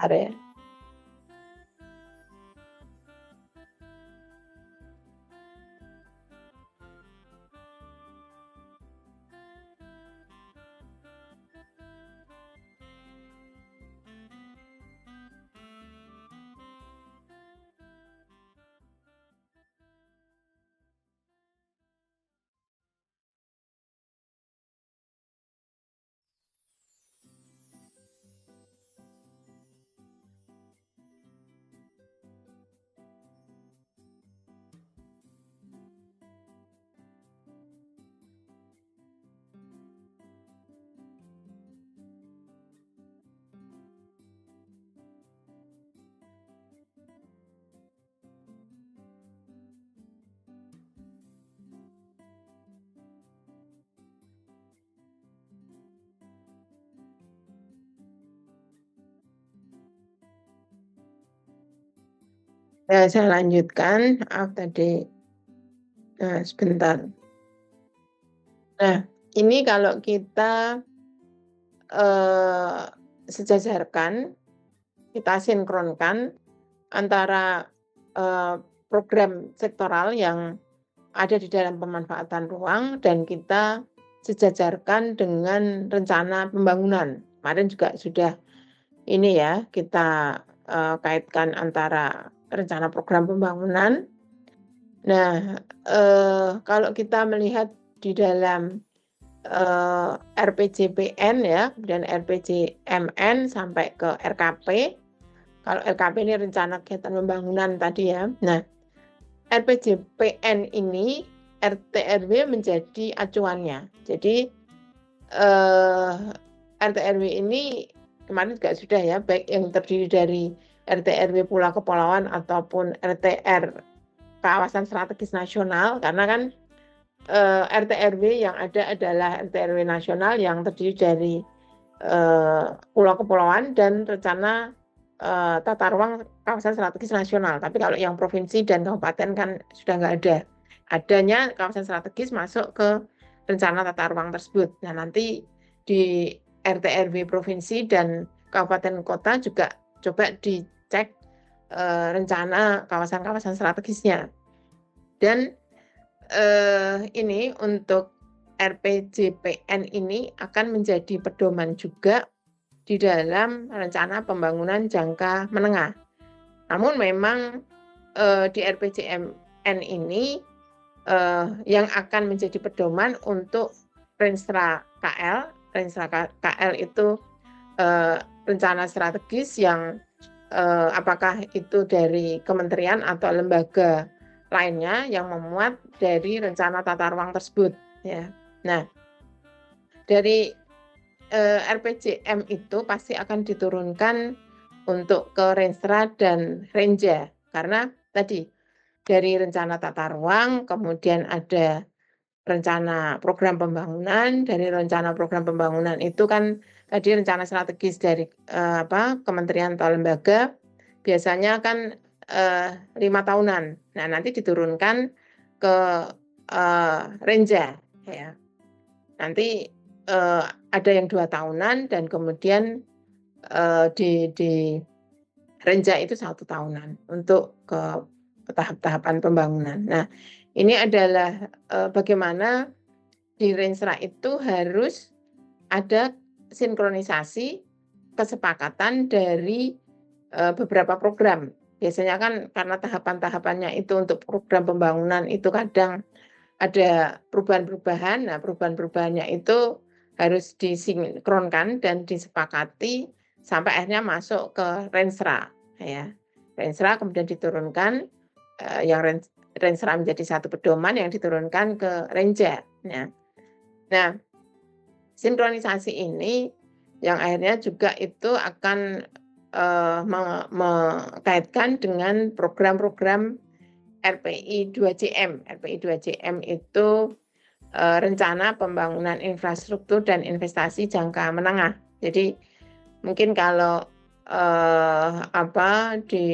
Ada. Saya lanjutkan, maaf tadi sebentar. Nah, ini kalau kita sejajarkan, kita sinkronkan antara program sektoral yang ada di dalam pemanfaatan ruang dan kita sejajarkan dengan rencana pembangunan. Kemarin juga sudah ini ya, kita kaitkan antara rencana program pembangunan. Nah, kalau kita melihat di dalam RPJPN ya, dan RPJMN sampai ke RKP. Kalau RKP ini rencana kegiatan pembangunan tadi ya. Nah, RPJPN ini RT RW menjadi acuannya. Jadi RT RW ini kemarin juga sudah ya, baik yang terdiri dari RT RW Pulau Kepulauan ataupun RTR kawasan strategis nasional, karena kan RT RW yang ada adalah RT RW nasional yang terdiri dari Pulau Kepulauan dan rencana tata ruang kawasan strategis nasional. Tapi kalau yang provinsi dan kabupaten kan sudah nggak ada. Adanya kawasan strategis masuk ke rencana tata ruang tersebut. Nah, nanti di RT RW provinsi dan kabupaten kota juga coba dicek rencana kawasan-kawasan strategisnya. Dan ini untuk RPJPN ini akan menjadi pedoman juga di dalam rencana pembangunan jangka menengah. Namun memang di RPJMN ini yang akan menjadi pedoman untuk Renstra KL. Renstra KL itu rencana strategis yang apakah itu dari kementerian atau lembaga lainnya yang memuat dari rencana tata ruang tersebut, ya. Nah, dari RPJM itu pasti akan diturunkan untuk ke Renstra dan Renja, karena tadi dari rencana tata ruang, kemudian ada rencana program pembangunan. Dari rencana program pembangunan itu kan tadi rencana strategis dari kementerian atau lembaga, biasanya kan 5 tahunan. Nah, nanti diturunkan ke Renja, ya. Nanti ada yang 2 tahunan dan kemudian di Renja itu 1 tahunan untuk ke tahap-tahapan pembangunan. Nah, ini adalah bagaimana di Renstra itu harus ada sinkronisasi kesepakatan dari beberapa program. Biasanya kan karena tahapan-tahapannya itu untuk program pembangunan itu kadang ada perubahan-perubahan. Nah, perubahan-perubahannya itu harus disinkronkan dan disepakati sampai akhirnya masuk ke Renstra, ya. Renstra kemudian diturunkan, yang Renstra menjadi satu pedoman yang diturunkan ke Renja. Nah, sinkronisasi ini yang akhirnya juga itu akan mengkaitkan dengan program-program RPI 2JM. RPI 2JM itu rencana pembangunan infrastruktur dan investasi jangka menengah. Jadi mungkin kalau di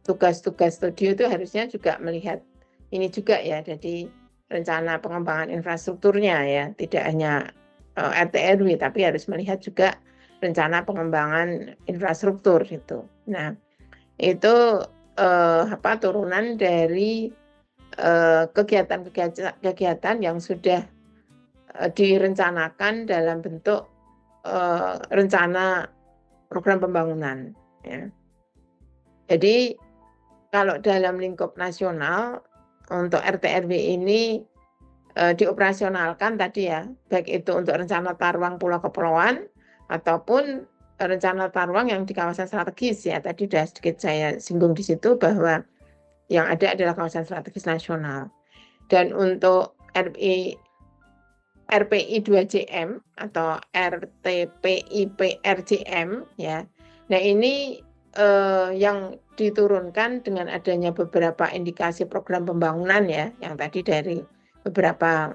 tugas-tugas studio itu harusnya juga melihat ini juga, ya. Jadi rencana pengembangan infrastrukturnya, ya, tidak hanya RT/RW tapi harus melihat juga rencana pengembangan infrastruktur itu. Nah, itu turunan dari kegiatan yang sudah direncanakan dalam bentuk rencana program pembangunan, ya. Jadi kalau dalam lingkup nasional untuk RT/RW ini dioperasionalkan tadi, ya, baik itu untuk rencana tata ruang pulau kepulauan ataupun rencana tata ruang yang di kawasan strategis, ya. Tadi sudah sedikit saya singgung di situ bahwa yang ada adalah kawasan strategis nasional. Dan untuk RPI 2JM atau RTPIPRJM, ya. Nah, ini yang diturunkan dengan adanya beberapa indikasi program pembangunan, ya, yang tadi dari beberapa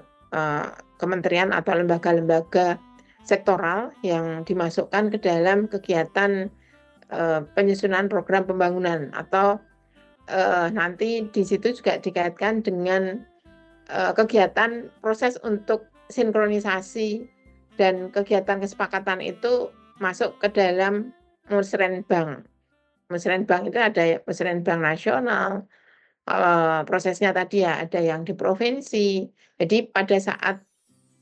kementerian atau lembaga-lembaga sektoral yang dimasukkan ke dalam kegiatan penyusunan program pembangunan, atau nanti di situ juga dikaitkan dengan kegiatan proses untuk sinkronisasi dan kegiatan kesepakatan itu masuk ke dalam Musrenbang. Musrenbang itu ada Musrenbang nasional, prosesnya tadi, ya, ada yang di provinsi. Jadi pada saat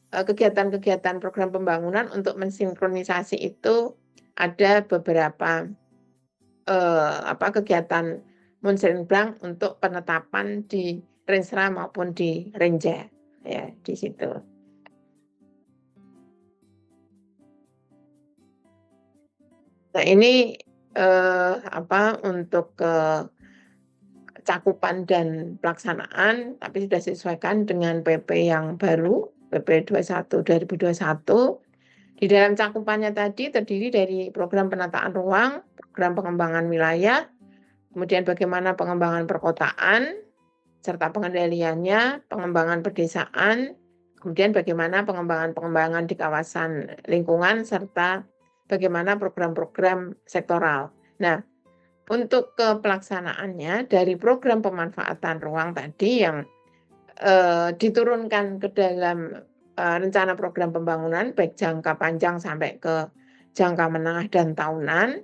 kegiatan-kegiatan program pembangunan untuk mensinkronisasi itu ada beberapa kegiatan Musrenbang untuk penetapan di Renstra maupun di Renja, ya, di situ. Nah, ini untuk cakupan dan pelaksanaan, tapi sudah disesuaikan dengan PP yang baru, PP 21 2021. Di dalam cakupannya tadi terdiri dari program penataan ruang, program pengembangan wilayah, kemudian bagaimana pengembangan perkotaan, serta pengendaliannya, pengembangan pedesaan, kemudian bagaimana pengembangan di kawasan lingkungan, serta bagaimana program-program sektoral. Nah, untuk pelaksanaannya dari program pemanfaatan ruang tadi yang diturunkan ke dalam rencana program pembangunan baik jangka panjang sampai ke jangka menengah dan tahunan,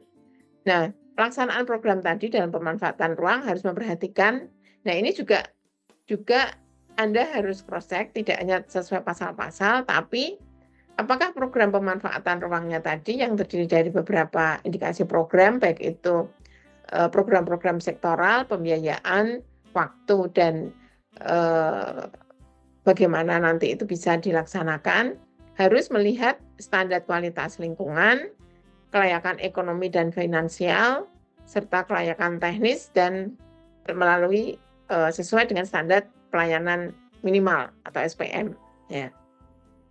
Nah, pelaksanaan program tadi dalam pemanfaatan ruang harus memperhatikan. Nah, ini juga Anda harus cross check tidak hanya sesuai pasal-pasal, tapi apakah program pemanfaatan ruangnya tadi yang terdiri dari beberapa indikasi program, baik itu program-program sektoral, pembiayaan, waktu, dan bagaimana nanti itu bisa dilaksanakan, harus melihat standar kualitas lingkungan, kelayakan ekonomi dan finansial, serta kelayakan teknis dan melalui sesuai dengan standar pelayanan minimal atau SPM. Ya.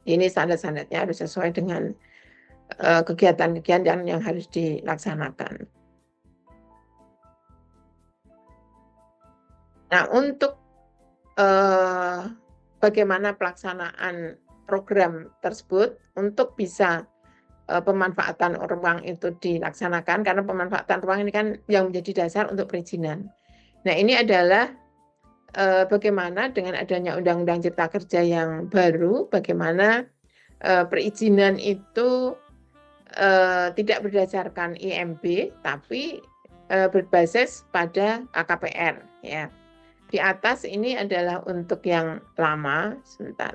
Ini standar-standarnya harus sesuai dengan kegiatan-kegiatan yang harus dilaksanakan. Nah, untuk bagaimana pelaksanaan program tersebut untuk bisa pemanfaatan ruang itu dilaksanakan, karena pemanfaatan ruang ini kan yang menjadi dasar untuk perizinan. Nah, ini adalah bagaimana dengan adanya Undang-Undang Cipta Kerja yang baru, bagaimana perizinan itu tidak berdasarkan IMB, tapi berbasis pada KKPR. Ya. Di atas ini adalah untuk yang lama, sebentar.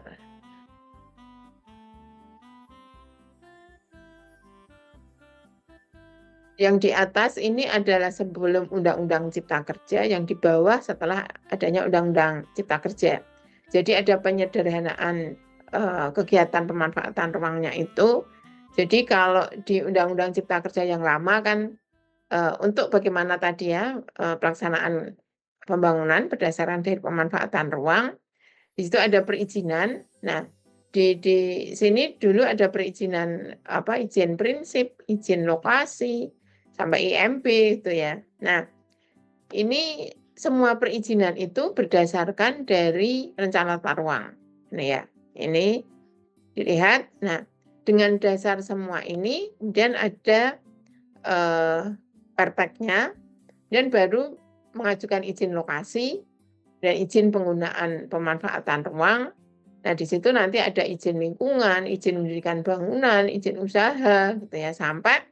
Yang di atas ini adalah sebelum Undang-Undang Cipta Kerja, yang di bawah setelah adanya Undang-Undang Cipta Kerja. Jadi ada penyederhanaan kegiatan pemanfaatan ruangnya itu. Jadi kalau di Undang-Undang Cipta Kerja yang lama kan untuk bagaimana tadi ya pelaksanaan pembangunan berdasarkan dari pemanfaatan ruang, di situ ada perizinan. Nah, di sini dulu ada perizinan izin prinsip, izin lokasi, sampai IMB itu ya. Nah, ini semua perizinan itu berdasarkan dari rencana tata ruang. Nah ya, ini dilihat. Nah, dengan dasar semua ini kemudian ada perteknya, dan baru mengajukan izin lokasi dan izin penggunaan pemanfaatan ruang. Nah, di situ nanti ada izin lingkungan, izin mendirikan bangunan, izin usaha, gitu ya, sampai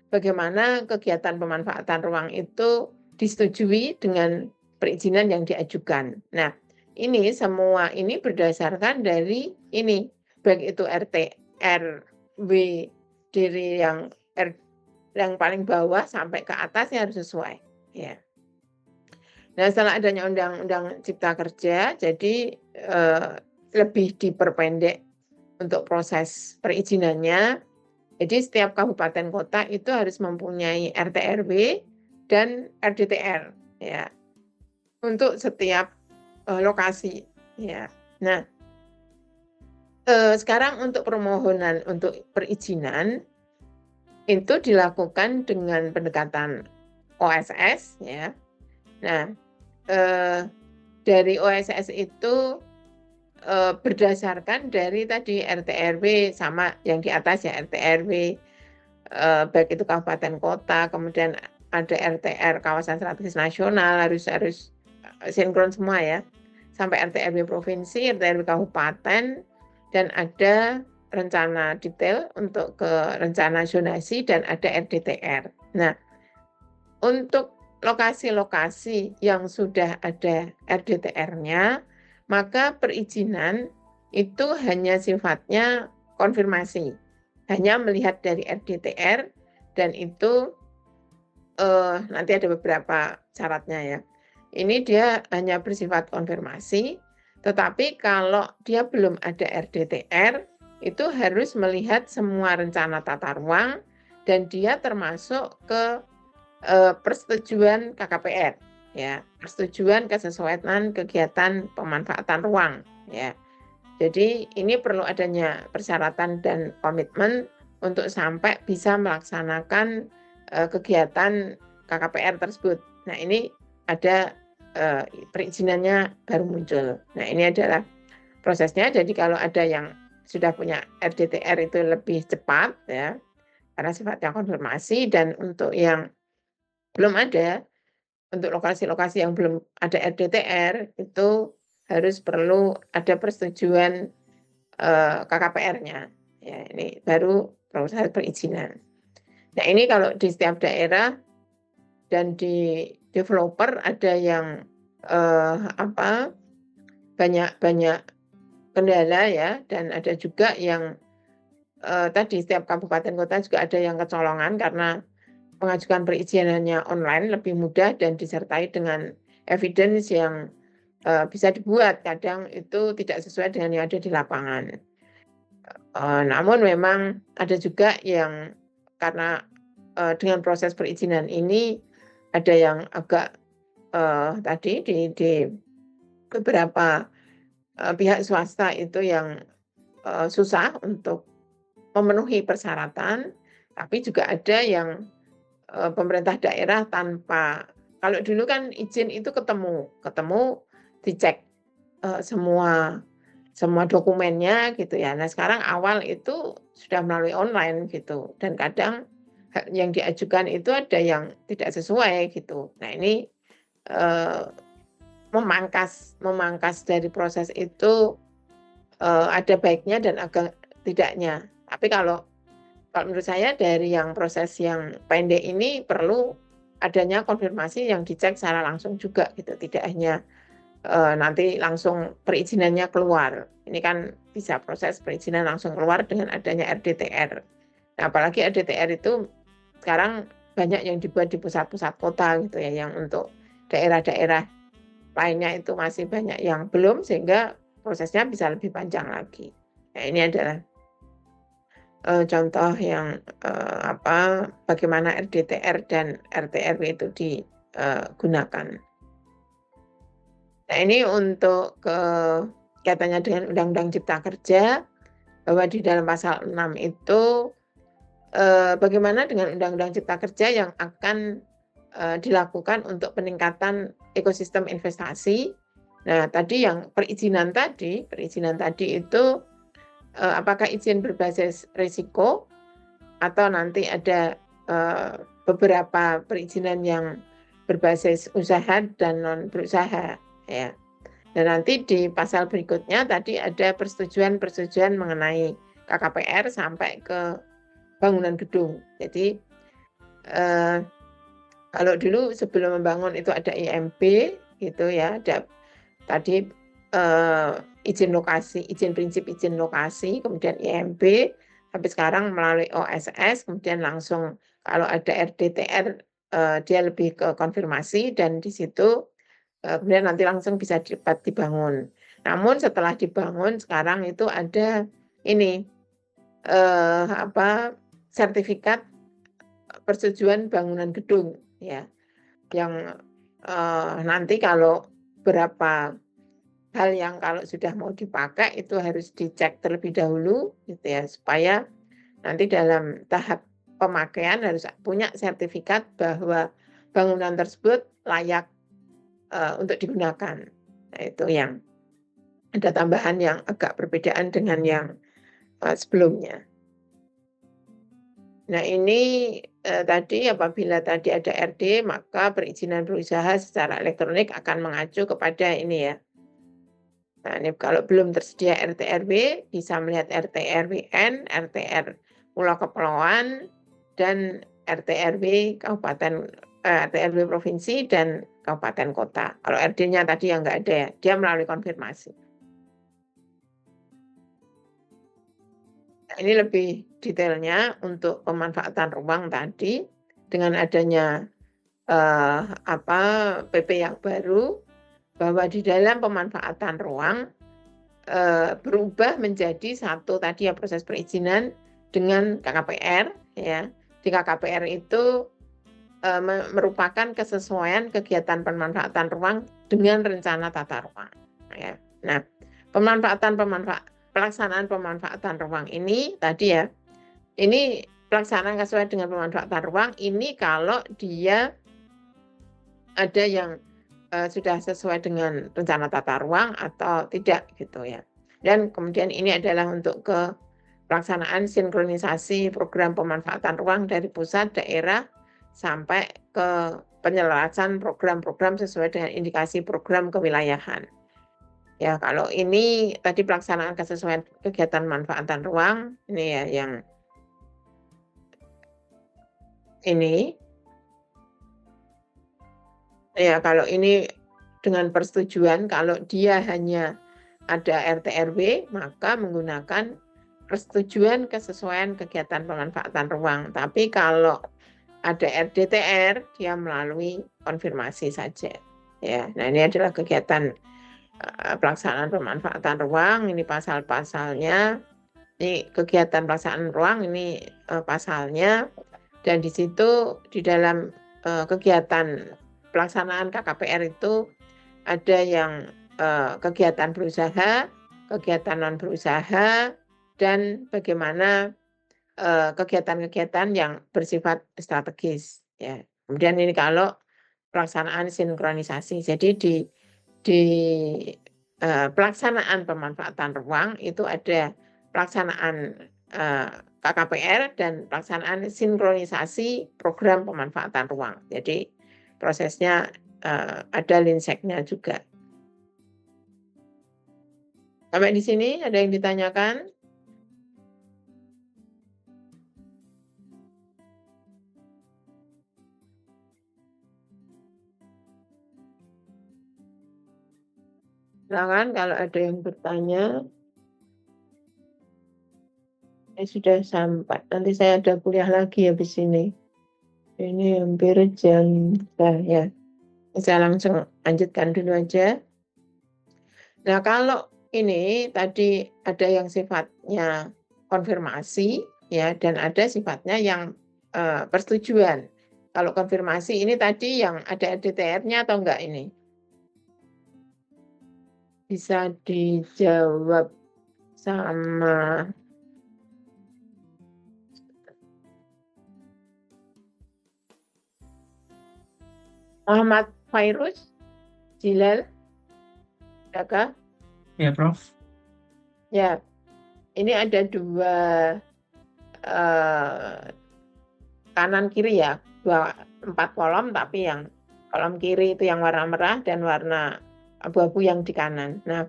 bagaimana kegiatan pemanfaatan ruang itu disetujui dengan perizinan yang diajukan. Nah, ini semua ini berdasarkan dari ini, baik itu RT, RW dari yang paling bawah sampai ke atasnya harus sesuai. Ya. Nah, setelah adanya Undang-Undang Cipta Kerja, jadi lebih diperpendek untuk proses perizinannya. Jadi setiap kabupaten kota itu harus mempunyai RT RW dan RDTR ya untuk setiap lokasi ya. Nah, sekarang untuk permohonan untuk perizinan itu dilakukan dengan pendekatan OSS ya. Nah, dari OSS itu berdasarkan dari tadi RT RW sama yang di atas ya, RT RW baik itu kabupaten kota, kemudian ada RTR kawasan strategis nasional, harus sinkron semua ya, sampai RT RW provinsi, RT RW kabupaten, dan ada rencana detail untuk ke rencana zonasi, dan ada RDTR. Nah, untuk lokasi-lokasi yang sudah ada RDTR-nya, maka perizinan itu hanya sifatnya konfirmasi, hanya melihat dari RDTR, dan itu nanti ada beberapa syaratnya ya. Ini dia hanya bersifat konfirmasi, tetapi kalau dia belum ada RDTR, itu harus melihat semua rencana tata ruang, dan dia termasuk ke persetujuan KKPR. Ya, persetujuan kesesuaian kegiatan pemanfaatan ruang ya. Jadi ini perlu adanya persyaratan dan komitmen untuk sampai bisa melaksanakan kegiatan KKPR tersebut. Nah, ini ada perizinannya baru muncul. Nah, ini adalah prosesnya. Jadi kalau ada yang sudah punya RDTR itu lebih cepat ya, karena sifatnya konfirmasi, dan untuk yang belum ada, untuk lokasi-lokasi yang belum ada RDTR itu harus perlu ada persetujuan KKPR-nya. Ya, ini baru proses perizinan. Nah, ini kalau di setiap daerah dan di developer ada yang banyak kendala ya, dan ada juga yang tadi setiap kabupaten kota juga ada yang kecolongan karena pengajukan perizinannya online lebih mudah dan disertai dengan evidence yang bisa dibuat. Kadang itu tidak sesuai dengan yang ada di lapangan. Namun memang ada juga yang karena dengan proses perizinan ini ada yang agak tadi di beberapa pihak swasta itu yang susah untuk memenuhi persyaratan, tapi juga ada yang pemerintah daerah tanpa, kalau dulu kan izin itu ketemu dicek semua dokumennya gitu ya. Nah sekarang awal itu sudah melalui online gitu, dan kadang yang diajukan itu ada yang tidak sesuai gitu. Nah ini memangkas dari proses itu ada baiknya dan agak tidaknya. Tapi kalau menurut saya dari yang proses yang pendek ini perlu adanya konfirmasi yang dicek secara langsung juga gitu, tidak hanya nanti langsung perizinannya keluar. Ini kan bisa proses perizinan langsung keluar dengan adanya RDTR. Nah, apalagi RDTR itu sekarang banyak yang dibuat di pusat-pusat kota gitu ya, yang untuk daerah-daerah lainnya itu masih banyak yang belum, sehingga prosesnya bisa lebih panjang lagi. Nah, ini adalah contoh yang bagaimana RDTR dan RTRW itu digunakan. Nah ini untuk kaitannya dengan Undang-Undang Cipta Kerja, bahwa di dalam pasal 6 itu bagaimana dengan Undang-Undang Cipta Kerja yang akan dilakukan untuk peningkatan ekosistem investasi. Nah tadi yang perizinan tadi itu apakah izin berbasis risiko atau nanti ada beberapa perizinan yang berbasis usaha dan non berusaha ya. Dan nanti di pasal berikutnya tadi ada persetujuan mengenai KKPR sampai ke bangunan gedung. Jadi kalau dulu sebelum membangun itu ada IMB gitu ya, ada tadi izin lokasi, izin prinsip izin lokasi, kemudian IMB, sampai sekarang melalui OSS, kemudian langsung kalau ada RDTR dia lebih ke konfirmasi, dan di situ kemudian nanti langsung bisa dapat dibangun. Namun setelah dibangun sekarang itu ada ini sertifikat persetujuan bangunan gedung ya, yang nanti kalau berapa hal yang kalau sudah mau dipakai itu harus dicek terlebih dahulu gitu ya, supaya nanti dalam tahap pemakaian harus punya sertifikat bahwa bangunan tersebut layak untuk digunakan. Nah, itu yang ada tambahan yang agak perbedaan dengan yang sebelumnya. Nah ini tadi apabila tadi ada RD, maka perizinan berusaha secara elektronik akan mengacu kepada ini ya. Nah ini kalau belum tersedia RTRW, bisa melihat RTRWN, RTR Pulau Kepulauan, dan RTRW Kabupaten, RTRW Provinsi dan Kabupaten Kota. Kalau RD-nya tadi yang nggak ada ya, dia melalui konfirmasi. Nah, ini lebih detailnya untuk pemanfaatan ruang tadi dengan adanya PP yang baru, bahwa di dalam pemanfaatan ruang berubah menjadi satu tadi ya proses perizinan dengan KKPR ya. Di KKPR itu merupakan kesesuaian kegiatan pemanfaatan ruang dengan rencana tata ruang ya. Nah, pelaksanaan pemanfaatan ruang ini tadi ya, ini pelaksanaan sesuai dengan pemanfaatan ruang ini kalau dia ada yang sudah sesuai dengan rencana tata ruang atau tidak gitu ya. Dan kemudian ini adalah untuk ke pelaksanaan sinkronisasi program pemanfaatan ruang dari pusat, daerah, sampai ke penyelarasan program-program sesuai dengan indikasi program kewilayahan. Ya, kalau ini tadi pelaksanaan kesesuaian kegiatan manfaatan ruang, ini ya yang ini. Ya, kalau ini dengan persetujuan, kalau dia hanya ada RT RW, maka menggunakan persetujuan kesesuaian kegiatan pemanfaatan ruang. Tapi kalau ada RDTR, dia melalui konfirmasi saja. Ya, nah ini adalah kegiatan pelaksanaan pemanfaatan ruang. Ini pasal-pasalnya. Ini kegiatan pelaksanaan ruang, ini pasalnya. Dan di situ di dalam kegiatan pelaksanaan KKPR itu ada yang kegiatan berusaha, kegiatan non berusaha, dan bagaimana kegiatan-kegiatan yang bersifat strategis. Ya. Kemudian ini kalau pelaksanaan sinkronisasi. Jadi di pelaksanaan pemanfaatan ruang itu ada pelaksanaan KKPR dan pelaksanaan sinkronisasi program pemanfaatan ruang. Jadi prosesnya ada linseknya juga. Sampai di sini ada yang ditanyakan? Silakan kalau ada yang bertanya. Sudah sampai. Nanti saya ada kuliah lagi habis ini. Ini hampir jam ya. Saya langsung lanjutkan dulu aja. Nah, kalau ini tadi ada yang sifatnya konfirmasi ya, dan ada sifatnya yang persetujuan. Kalau konfirmasi ini tadi yang ada RDTR-nya atau enggak ini? Bisa dijawab sama Muhammad Fairuz, Jilal, adakah? Ya, Prof. Ya, ini ada dua kanan kiri ya, 4 kolom, tapi yang kolom kiri itu yang warna merah dan warna abu-abu yang di kanan. Nah,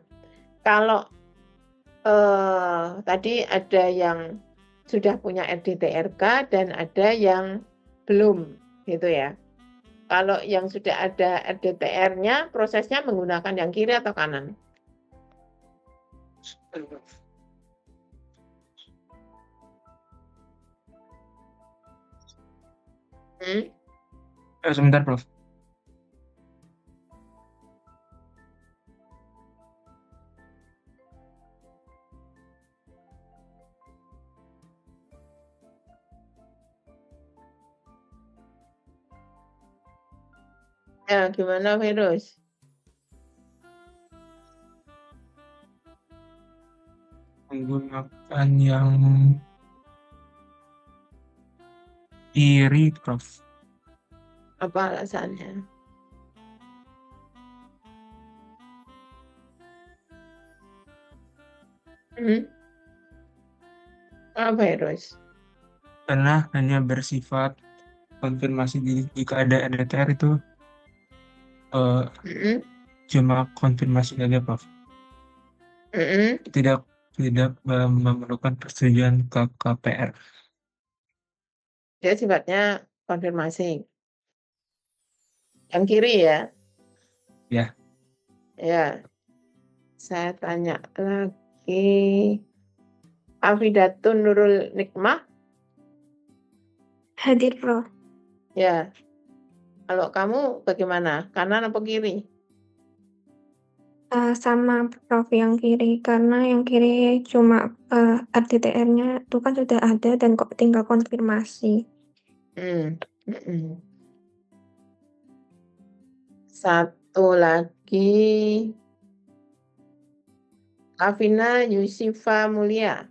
kalau tadi ada yang sudah punya RDTRK dan ada yang belum, gitu ya. Kalau yang sudah ada RDTR-nya, prosesnya menggunakan yang kiri atau kanan? Sebentar, Prof. Ya, gimana Virus? Menggunakan yang kiri, Prof. Apa alasannya? Apa Virus? Karena hanya bersifat konfirmasi jika ada RDTR itu cuma konfirmasi saja, Prof. Tidak memerlukan persetujuan KKPR. Dia sifatnya konfirmasi. Yang kiri ya? Ya. Ya. Saya tanya lagi. Afidatun Nurul Nikmah? Hadir, Prof. Ya. Kalau kamu bagaimana? Kanan atau kiri? Sama Prof yang kiri, karena yang kiri cuma RDTR-nya itu kan sudah ada dan kok tinggal konfirmasi. Satu lagi. Afina Yusifa Mulia.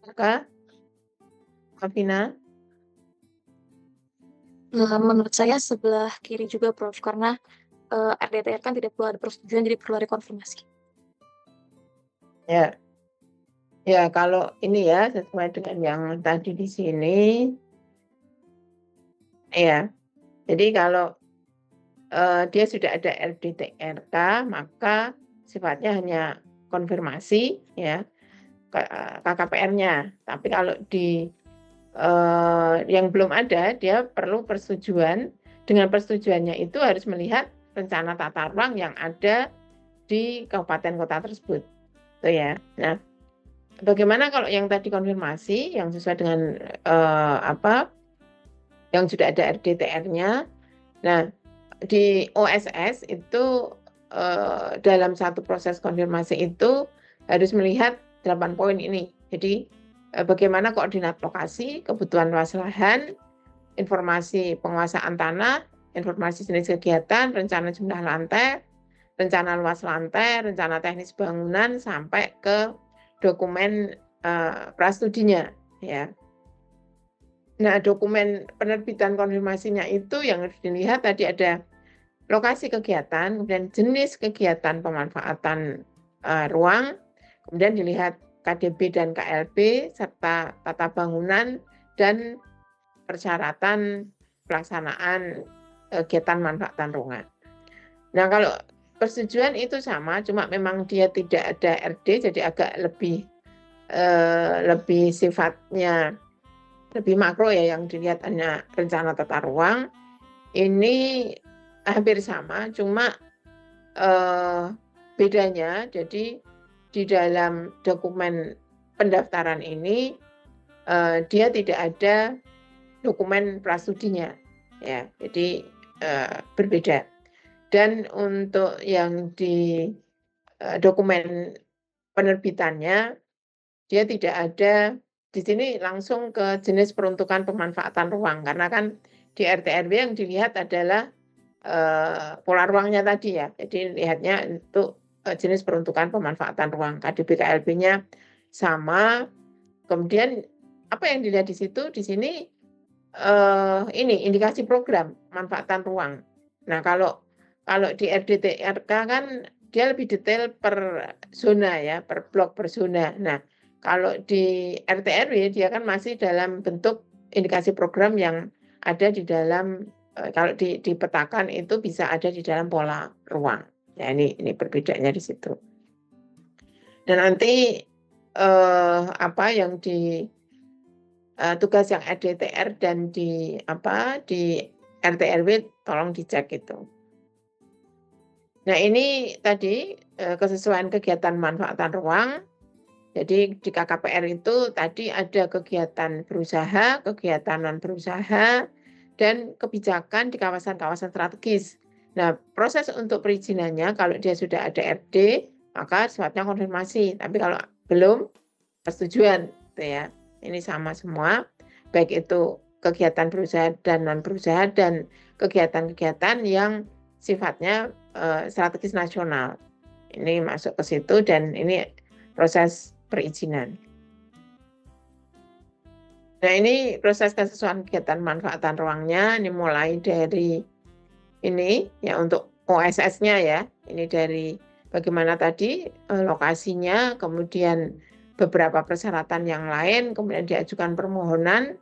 Apakah? Afina? Menurut saya sebelah kiri juga, Prof, karena RDTR kan tidak perlu ada persetujuan, jadi perlu ada konfirmasi. Ya. Ya, kalau ini ya sesuai dengan yang tadi di sini. Ya. Jadi kalau dia sudah ada RDTRK, maka sifatnya hanya konfirmasi ya KKPR-nya. Tapi kalau di yang belum ada, dia perlu persetujuan. Dengan persetujuannya itu harus melihat rencana tata ruang yang ada di kabupaten kota tersebut. Itu ya. Nah, bagaimana kalau yang tadi konfirmasi yang sesuai dengan yang sudah ada RDTR-nya. Nah, di OSS itu dalam satu proses konfirmasi itu harus melihat 8 poin ini. Jadi bagaimana koordinat lokasi, kebutuhan luas lahan, informasi penguasaan tanah, informasi jenis kegiatan, rencana jumlah lantai, rencana luas lantai, rencana teknis bangunan, sampai ke dokumen prastudinya, ya. Nah, dokumen penerbitan konfirmasinya itu yang harus dilihat tadi ada lokasi kegiatan, kemudian jenis kegiatan pemanfaatan ruang, kemudian dilihat KDB dan KLB, serta tata bangunan dan persyaratan pelaksanaan kegiatan manfaatan ruang. Nah, kalau persetujuan itu sama, cuma memang dia tidak ada RD, jadi agak lebih sifatnya lebih makro ya, yang dilihat hanya rencana tata ruang. Ini hampir sama, cuma bedanya jadi di dalam dokumen pendaftaran ini dia tidak ada dokumen prastudinya, ya, jadi berbeda. Dan untuk yang di dokumen penerbitannya dia tidak ada di sini langsung ke jenis peruntukan pemanfaatan ruang, karena kan di RT/RW yang dilihat adalah pola ruangnya tadi ya, jadi lihatnya untuk jenis peruntukan pemanfaatan ruang, KDB KLB-nya sama. Kemudian apa yang dilihat di situ, di sini ini indikasi program manfaatan ruang. Nah, kalau di RDTRK kan dia lebih detail per zona ya, per blok per zona. Nah, kalau di RT/RW dia kan masih dalam bentuk indikasi program yang ada di dalam, kalau dipetakan itu bisa ada di dalam pola ruang. Ya, ini perbedaannya di situ. Dan nanti apa yang di tugas yang RDTR dan di RT/RW tolong dicek itu. Nah, ini tadi kesesuaian kegiatan manfaatan ruang. Jadi di KKPR itu tadi ada kegiatan berusaha, kegiatan non berusaha, dan kebijakan di kawasan-kawasan strategis. Nah, proses untuk perizinannya kalau dia sudah ada RD, maka sifatnya konfirmasi. Tapi kalau belum, persetujuan, gitu ya. Ini sama semua, baik itu kegiatan berusaha dan non berusaha dan kegiatan-kegiatan yang sifatnya strategis nasional. Ini masuk ke situ dan ini proses perizinan. Nah, ini proses kesesuaian kegiatan manfaatan ruangnya, ini mulai dari ini ya untuk OSS-nya ya. Ini dari bagaimana tadi lokasinya, kemudian beberapa persyaratan yang lain, kemudian diajukan permohonan,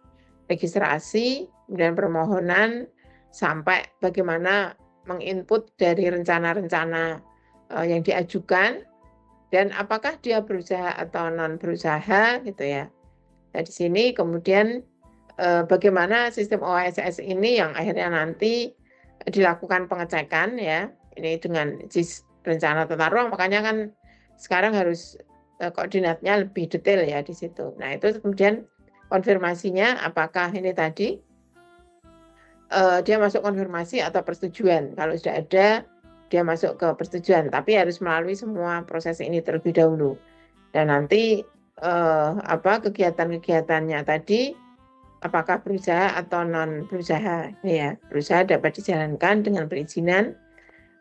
registrasi, kemudian permohonan, sampai bagaimana menginput dari rencana-rencana yang diajukan, dan apakah dia berusaha atau non berusaha gitu ya. Nah, di sini kemudian bagaimana sistem OSS ini yang akhirnya nanti dilakukan pengecekan ya, ini dengan rencana tata ruang, makanya kan sekarang harus koordinatnya lebih detail ya di situ. Nah, itu kemudian konfirmasinya apakah ini tadi dia masuk konfirmasi atau persetujuan. Kalau sudah ada, dia masuk ke persetujuan, tapi harus melalui semua proses ini terlebih dahulu. Dan nanti kegiatan-kegiatannya tadi, apakah berusaha atau non berusaha, ya, berusaha dapat dijalankan dengan perizinan.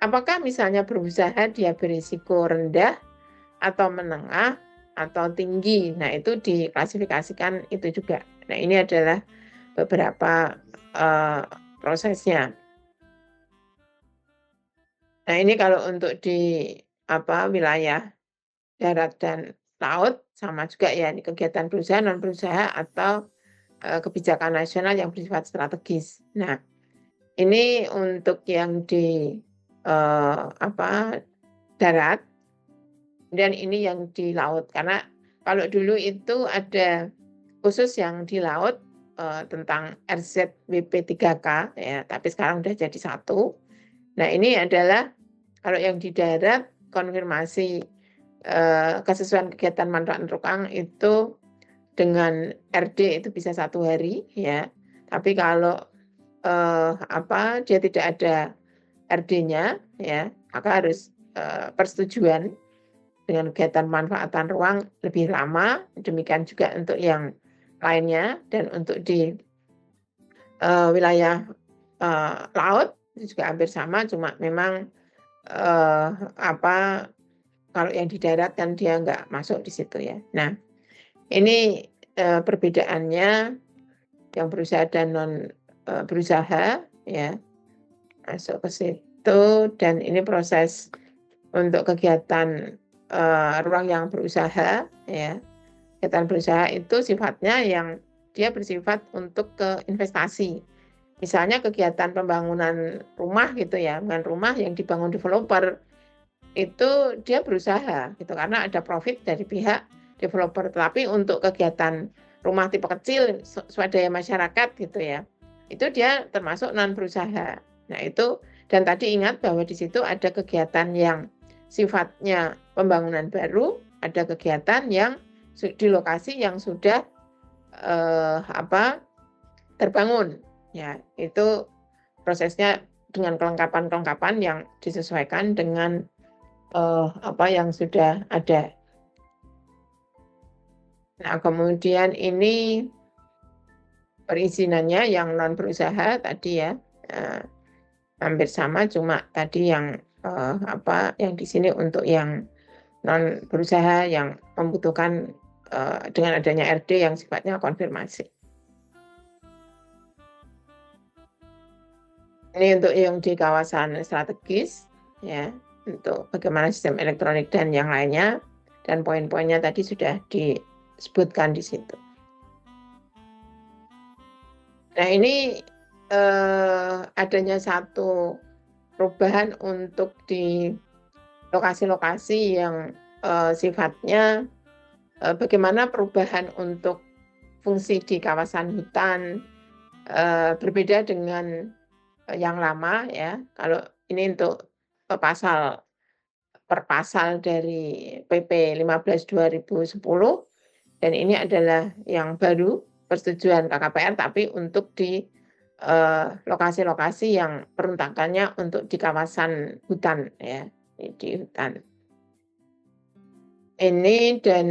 Apakah misalnya berusaha dia berisiko rendah atau menengah atau tinggi, nah itu diklasifikasikan itu juga. Nah, ini adalah beberapa prosesnya. Nah, ini kalau untuk di wilayah darat dan laut sama juga ya, ini kegiatan berusaha, non berusaha atau kebijakan nasional yang bersifat strategis. Nah, ini untuk yang di darat, dan ini yang di laut, karena kalau dulu itu ada khusus yang di laut tentang RZWP3K ya, tapi sekarang udah jadi satu. Nah, ini adalah kalau yang di darat konfirmasi kesesuaian kegiatan manfaat ruang itu dengan RD itu bisa 1 hari ya. Tapi kalau dia tidak ada RD-nya ya, maka harus persetujuan dengan kegiatan manfaatan ruang lebih lama. Demikian juga untuk yang lainnya, dan untuk di wilayah laut itu juga hampir sama, cuma memang kalau yang di darat kan dia nggak masuk di situ ya. Nah, ini perbedaannya yang berusaha dan non berusaha ya, masuk ke situ. Dan ini proses untuk kegiatan ruang yang berusaha ya. Kegiatan berusaha itu sifatnya yang dia bersifat untuk ke investasi. Misalnya kegiatan pembangunan rumah gitu ya, dengan rumah yang dibangun developer itu dia berusaha gitu karena ada profit dari pihak developer. Tetapi untuk kegiatan rumah tipe kecil swadaya masyarakat gitu ya, itu dia termasuk non berusaha. Nah, itu, dan tadi ingat bahwa di situ ada kegiatan yang sifatnya pembangunan baru, ada kegiatan yang di lokasi yang sudah terbangun ya. Itu prosesnya dengan kelengkapan-kelengkapan yang disesuaikan dengan yang sudah ada. Nah, kemudian ini perizinannya yang non berusaha tadi ya, hampir sama, cuma tadi yang yang di sini untuk yang non berusaha yang membutuhkan dengan adanya RD yang sifatnya konfirmasi. Ini untuk yang di kawasan strategis ya, untuk bagaimana sistem elektronik dan yang lainnya, dan poin-poinnya tadi sudah disebutkan di situ. Nah, ini adanya satu perubahan untuk di lokasi-lokasi yang sifatnya bagaimana perubahan untuk fungsi di kawasan hutan berbeda dengan yang lama ya. Kalau ini untuk pasal per pasal dari PP 15/2010, dan ini adalah yang baru persetujuan KKPR, tapi untuk di lokasi-lokasi yang peruntukannya untuk di kawasan hutan ya, di hutan. Ini dan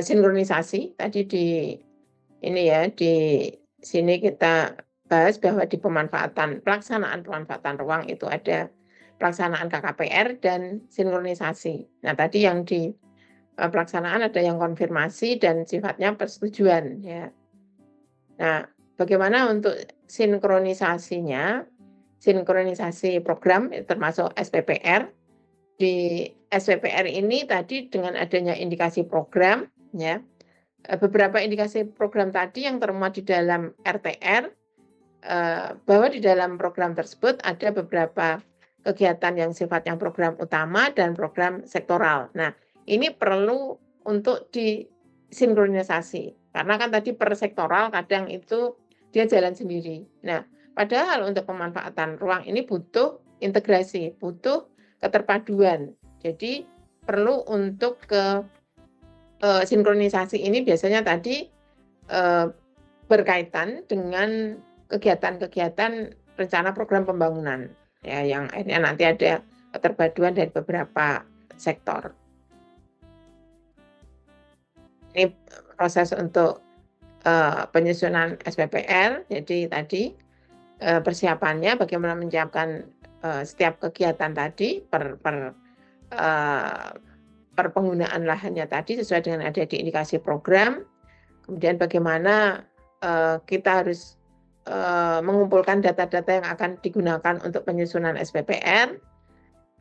sinkronisasi tadi di sini kita bahas bahwa di pelaksanaan pemanfaatan ruang itu ada pelaksanaan KKPR dan sinkronisasi. Nah, tadi yang di pelaksanaan ada yang konfirmasi dan sifatnya persetujuan ya. Nah, bagaimana untuk sinkronisasinya? Sinkronisasi program termasuk SPPR. Di SPPR ini tadi dengan adanya indikasi program ya, beberapa indikasi program tadi yang termuat di dalam RTR, bahwa di dalam program tersebut ada beberapa kegiatan yang sifatnya program utama dan program sektoral. Nah, ini perlu untuk disinkronisasi karena kan tadi per sektoral kadang itu dia jalan sendiri. Nah, padahal untuk pemanfaatan ruang ini butuh integrasi, butuh keterpaduan. Jadi perlu untuk ke sinkronisasi ini biasanya tadi berkaitan dengan kegiatan-kegiatan rencana program pembangunan ya, yang akhirnya nanti ada keterpaduan dari beberapa sektor. Ini proses untuk penyusunan SPPR. Jadi tadi persiapannya bagaimana menyiapkan setiap kegiatan tadi per penggunaan lahannya tadi sesuai dengan ada di indikasi program. Kemudian bagaimana kita harus mengumpulkan data-data yang akan digunakan untuk penyusunan SPPR.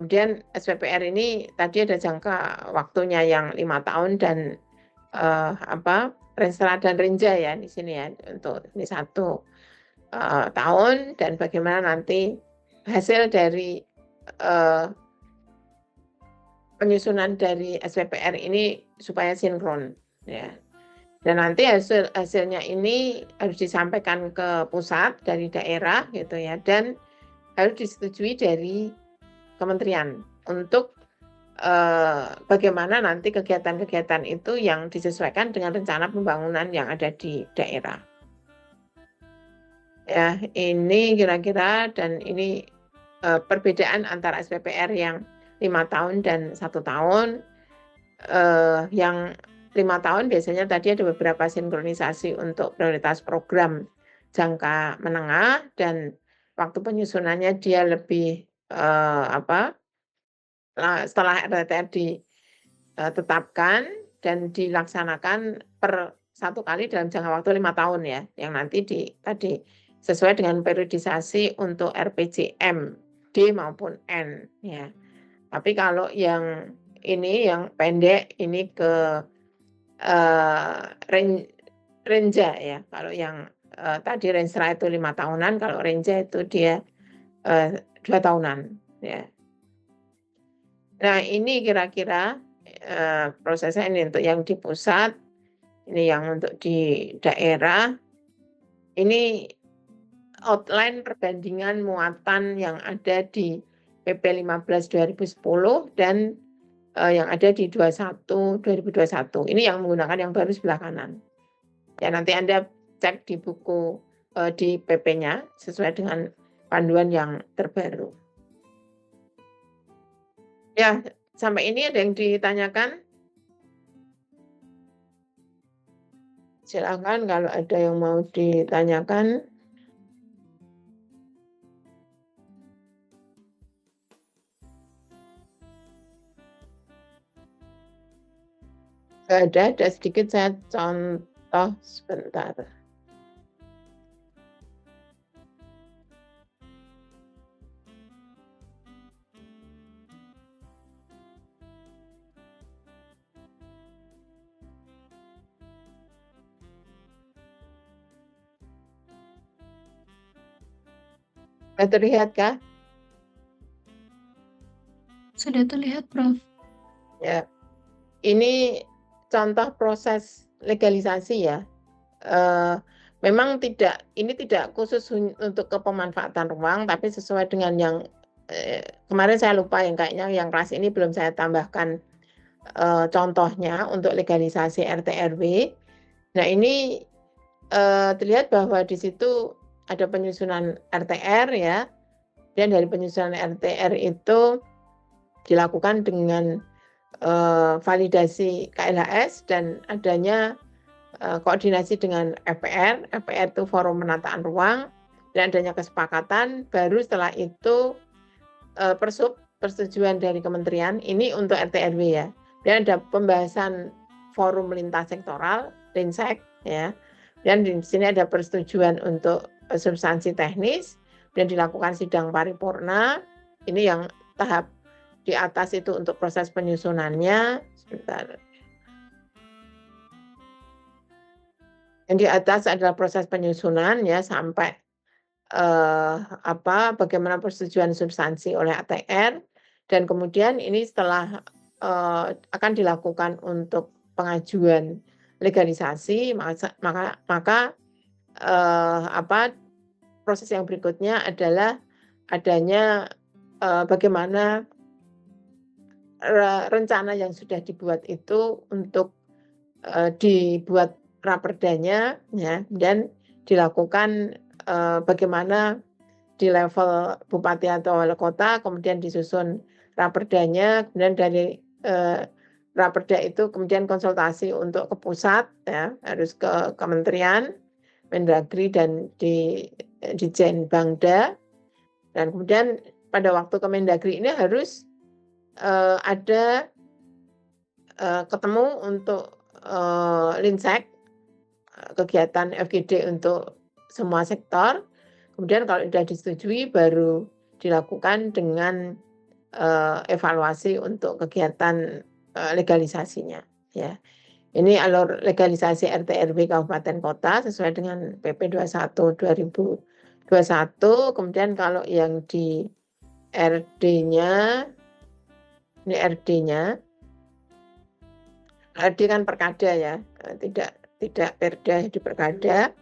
Kemudian SPPR ini tadi ada jangka waktunya yang 5 tahun dan Renstra dan Renja ya di sini ya, untuk ini 1 tahun, dan bagaimana nanti hasil dari penyusunan dari SPPR ini supaya sinkron ya. Dan nanti hasilnya ini harus disampaikan ke pusat dari daerah gitu ya, dan harus disetujui dari kementerian untuk bagaimana nanti kegiatan-kegiatan itu yang disesuaikan dengan rencana pembangunan yang ada di daerah. Ya, ini kira-kira, dan ini perbedaan antara SPPR yang 5 tahun dan 1 tahun. Yang 5 tahun biasanya tadi ada beberapa sinkronisasi untuk prioritas program jangka menengah, dan waktu penyusunannya dia lebih setelah RDTR ditetapkan dan dilaksanakan per 1 kali dalam jangka waktu 5 tahun ya, yang nanti tadi sesuai dengan periodisasi untuk RPJM D maupun N ya. Tapi kalau yang ini yang pendek ini ke Renja ya. Kalau yang tadi Renstra itu 5 tahunan, kalau Renja itu dia 2 tahunan ya. Nah, ini kira-kira prosesnya ini untuk yang di pusat, ini yang untuk di daerah. Ini outline perbandingan muatan yang ada di PP 15 2010 dan yang ada di 2021. Ini yang menggunakan yang baru sebelah kanan. Ya, nanti Anda cek di buku di PP-nya sesuai dengan panduan yang terbaru. Ya, sampai ini ada yang ditanyakan? Silakan kalau ada yang mau ditanyakan. Ada sedikit saya contoh sebentar. Sudah terlihat kah? Sudah terlihat, Prof. Ya, ini contoh proses legalisasi ya. Memang ini tidak khusus untuk kepemanfaatan ruang, tapi sesuai dengan yang kemarin saya lupa yang kayaknya yang kelas ini belum saya tambahkan contohnya untuk legalisasi RT RW. Nah, ini terlihat bahwa di situ ada penyusunan RTR ya, dan dari penyusunan RTR itu dilakukan dengan validasi KLHS dan adanya koordinasi dengan FPR. FPR itu Forum Penataan Ruang, dan adanya kesepakatan. Baru setelah itu persetujuan dari kementerian ini untuk RT RW ya. Dan ada pembahasan forum lintas sektoral, Linsek ya. Dan di sini ada persetujuan untuk substansi teknis dan dilakukan sidang paripurna. Ini yang tahap di atas itu untuk proses penyusunannya. Sebentar. Yang di atas adalah proses penyusunan ya, sampai bagaimana persetujuan substansi oleh ATR, dan kemudian ini setelah akan dilakukan untuk pengajuan legalisasi, maka proses yang berikutnya adalah adanya bagaimana rencana yang sudah dibuat itu untuk dibuat raperdanya ya, dan dilakukan bagaimana di level bupati atau wali kota, kemudian disusun raperdanya, kemudian dari raperda itu kemudian konsultasi untuk ke pusat ya, harus ke kementerian Mendagri dan di Bangda, dan kemudian pada waktu Kemendagri ini harus ada ketemu untuk Linsek, kegiatan FGD untuk semua sektor. Kemudian kalau sudah disetujui baru dilakukan dengan evaluasi untuk kegiatan legalisasinya ya. Ini alur legalisasi RT RW Kabupaten Kota sesuai dengan PP 21 2021. Kemudian kalau yang di RD-nya, ini RD-nya, RD kan perkada ya, tidak tidak perda di perkada.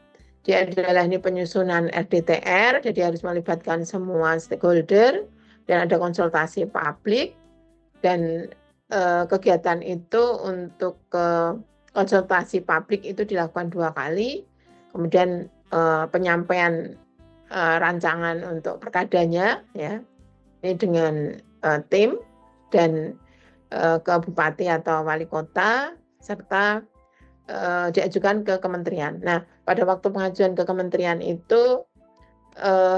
Dia adalah ini penyusunan RDTR, jadi harus melibatkan semua stakeholder dan ada konsultasi publik, dan kegiatan itu untuk konsultasi publik itu dilakukan 2 kali, kemudian penyampaian rancangan untuk perkadanya ya ini dengan tim dan ke bupati atau wali kota serta diajukan ke kementerian. Nah, pada waktu pengajuan ke kementerian itu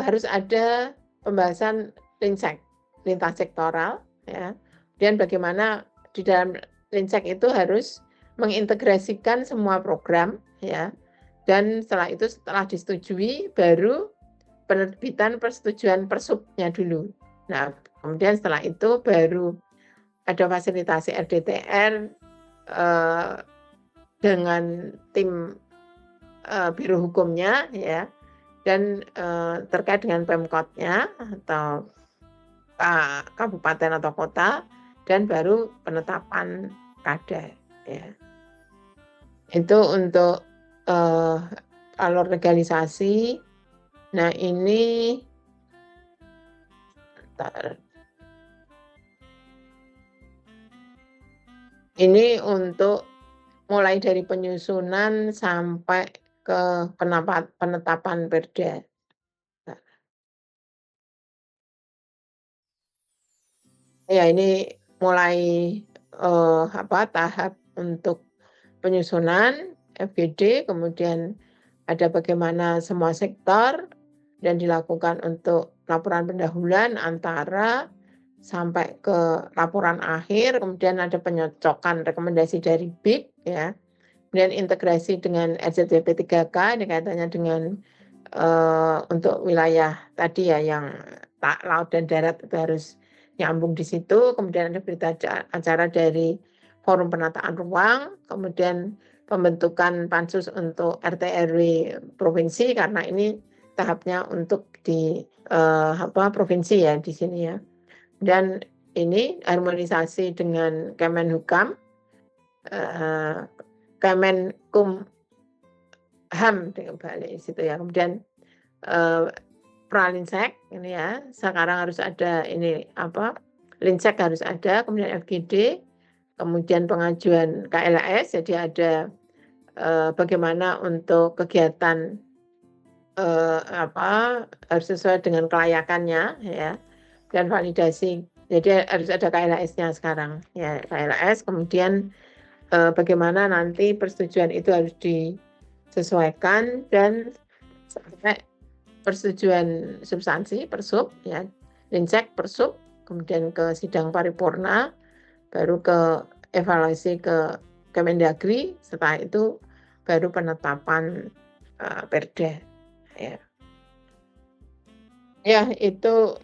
harus ada pembahasan lintas sektoral ya. Dan bagaimana di dalam linsek itu harus mengintegrasikan semua program ya. Dan setelah itu setelah disetujui baru penerbitan persetujuan persubnya dulu. Nah, kemudian setelah itu baru ada fasilitasi RDTR dengan tim biro hukumnya ya, dan terkait dengan Pemkotnya atau kabupaten atau kota, dan baru penetapan kada ya. Itu untuk alur legalisasi. Nah ini untuk mulai dari penyusunan sampai ke penetapan perda. Ya ini mulai tahap untuk penyusunan FGD, kemudian ada bagaimana semua sektor dan dilakukan untuk laporan pendahuluan antara sampai ke laporan akhir, kemudian ada penyocokan rekomendasi dari BIK ya. Kemudian integrasi dengan RZBP 3K ini kaitannya dengan untuk wilayah tadi ya yang laut dan darat itu harus nyambung di situ. Kemudian ada berita acara dari Forum Penataan Ruang, kemudian pembentukan pansus untuk RT RW provinsi karena ini tahapnya untuk di provinsi ya di sini ya. Dan ini harmonisasi dengan Kemenhukam, Kemenkumham balik situ ya. Kemudian Pralinsek ini ya, sekarang harus ada ini Linsek harus ada, kemudian FGD, kemudian pengajuan KLAS, jadi ada bagaimana untuk kegiatan harus sesuai dengan kelayakannya ya, dan validasi. Jadi harus ada KLAS-nya sekarang ya, KLAS, kemudian bagaimana nanti persetujuan itu harus disesuaikan dan sampai persetujuan substansi persub ya, Linsek persub, kemudian ke sidang paripurna, baru ke evaluasi ke Kemendagri, setelah itu baru penetapan perda ya. Ya itu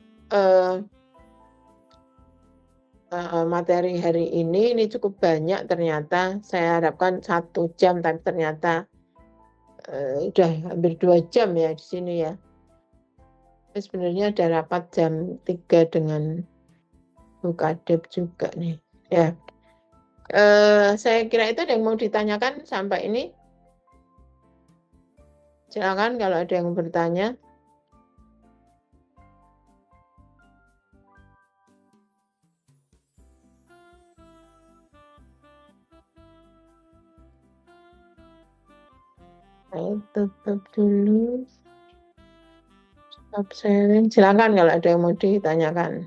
materi hari ini cukup banyak ternyata. Saya harapkan 1 jam tapi ternyata udah hampir 2 jam ya di sini ya. Sebenarnya ada rapat jam 3 dengan Bukadep juga nih ya. Saya kira itu ada yang mau ditanyakan sampai ini. Silakan kalau ada yang bertanya. Saya tutup dulu. Stop sharing. Silakan kalau ada yang mau ditanyakan.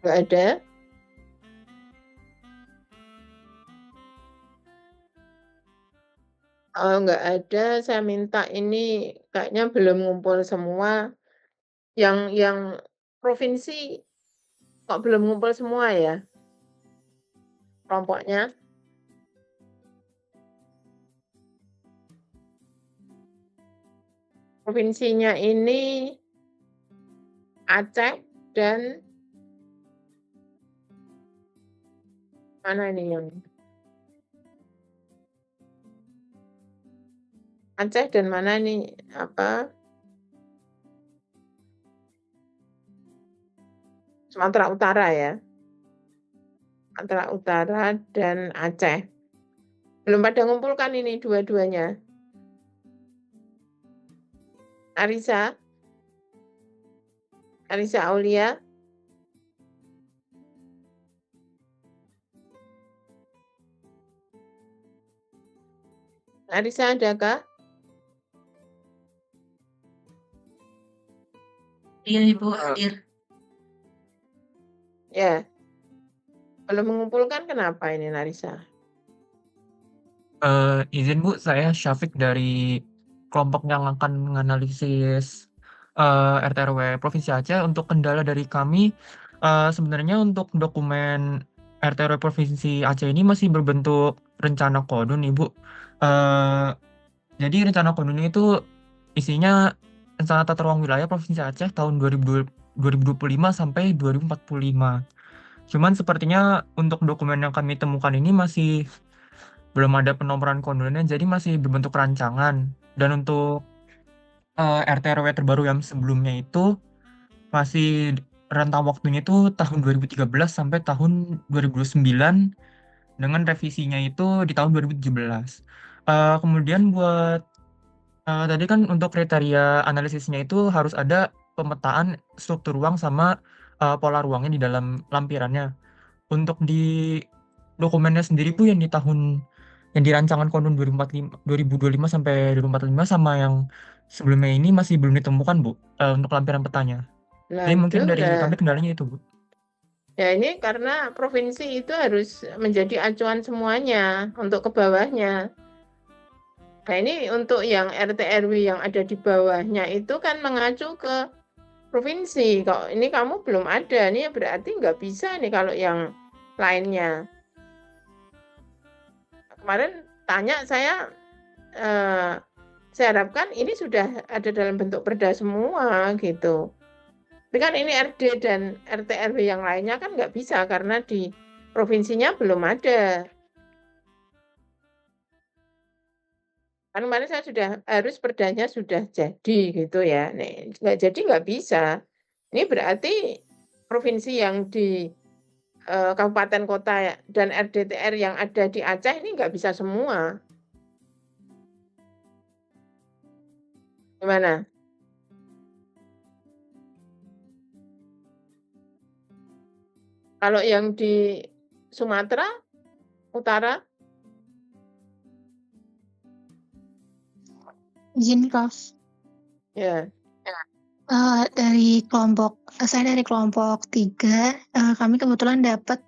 Nggak ada? Oh, nggak ada. Saya minta ini kayaknya belum ngumpul semua. Yang provinsi kok belum ngumpul semua ya kelompoknya? Provinsinya ini Aceh dan mana ini yang Aceh dan mana nih, apa, Sumatera Utara ya? Sumatera Utara dan Aceh. Belum pada ngumpulkan ini dua-duanya. Arisa Aulia, Arisa adakah? Iya Ibu, hadir. Ya, belum mengumpulkan kenapa ini Narisa? Izin Bu, saya Syafiq dari kelompok yang akan menganalisis RT/RW Provinsi Aceh. Untuk kendala dari kami, sebenarnya untuk dokumen RT/RW Provinsi Aceh ini masih berbentuk rencana kodun nih Bu. Jadi rencana kodunnya itu isinya rencana tata ruang wilayah Provinsi Aceh tahun 2025 sampai 2045. Cuman sepertinya untuk dokumen yang kami temukan ini masih belum ada penomoran kodenya, jadi masih berbentuk rancangan. Dan untuk RT/RW terbaru yang sebelumnya itu masih rentang waktunya itu tahun 2013 sampai tahun 2009 dengan revisinya itu di tahun 2017. Kemudian buat tadi kan untuk kriteria analisisnya itu harus ada pemetaan struktur ruang sama pola ruangnya di dalam lampirannya. Untuk di dokumennya sendiri tuh yang di tahun yang di rancangan Kondun 2025 sampai 2045 sama yang sebelumnya ini masih belum ditemukan Bu, untuk lampiran petanya. Nah, Jadi itu mungkin dari lah. kami kendalanya itu Bu. Ya ini karena provinsi itu harus menjadi acuan semuanya untuk ke bawahnya. Nah ini untuk yang RT/RW yang ada di bawahnya itu kan mengacu ke provinsi. Kok ini kamu belum ada, nih berarti nggak bisa nih kalau yang lainnya. Kemarin tanya saya harapkan ini sudah ada dalam bentuk perda semua gitu. Tapi kan ini RD dan RT/RW yang lainnya kan nggak bisa karena di provinsinya belum ada. Kan kemarin saya sudah harus perdanya sudah jadi gitu ya. Nih, nggak jadi nggak bisa. Ini berarti provinsi yang di kabupaten kota dan RDTR yang ada di Aceh ini nggak bisa semua. Gimana? Kalau yang di Sumatera Utara, Izin Prof. ya. Saya dari kelompok 3, kami kebetulan dapat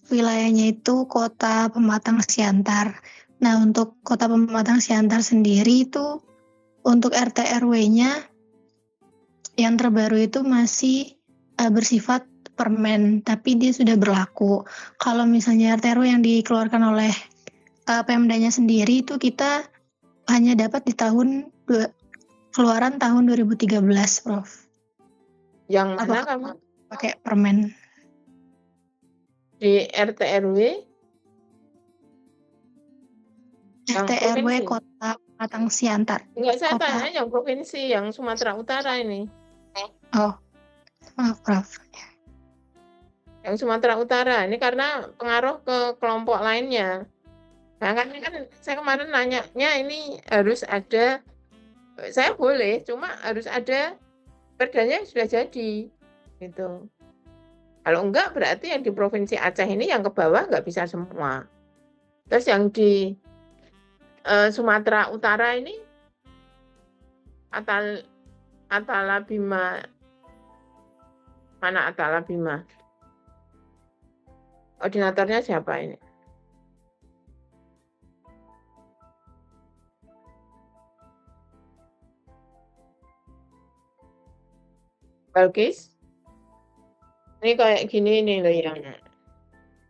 wilayahnya itu Kota Pematang Siantar. Nah, untuk Kota Pematang Siantar sendiri itu untuk RT/RW-nya yang terbaru itu masih bersifat permen, tapi dia sudah berlaku. Kalau misalnya RT/RW yang dikeluarkan oleh Pemdanya sendiri itu kita hanya dapat di keluaran tahun 2013, Prof. Yang mana Apakah kamu pakai permen? di RT/RW? Yang RT/RW provinsi? Kota Pematang Siantar. Enggak, saya Kota. tanya yang provinsi, yang Sumatera Utara ini. Oh, maaf, Prof. Yang Sumatera Utara ini karena pengaruh ke kelompok lainnya. Nah, kan saya kemarin nanyanya ini harus ada, saya boleh, cuma harus ada perdanya yang sudah jadi, gitu. Kalau enggak berarti yang di provinsi Aceh ini yang ke bawah nggak bisa semua. Terus yang di Sumatera Utara ini Atala Bima, mana Atala Bima? Koordinatornya siapa ini? Balkis? Ini kayak gini nih loh yang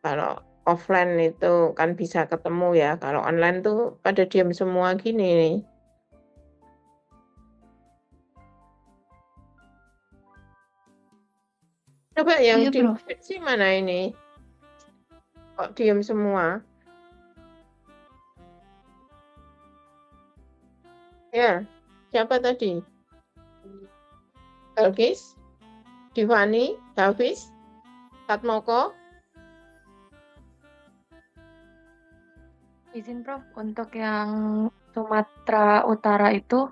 kalau offline itu kan bisa ketemu ya. Kalau online tuh pada diam semua gini nih. Coba yang Iya, di Prof. provinsi mana ini? Kok diam semua? Ya, siapa tadi? Belkis, Divani, Hafiz, Tatmoko. Izin Prof, untuk yang Sumatera Utara itu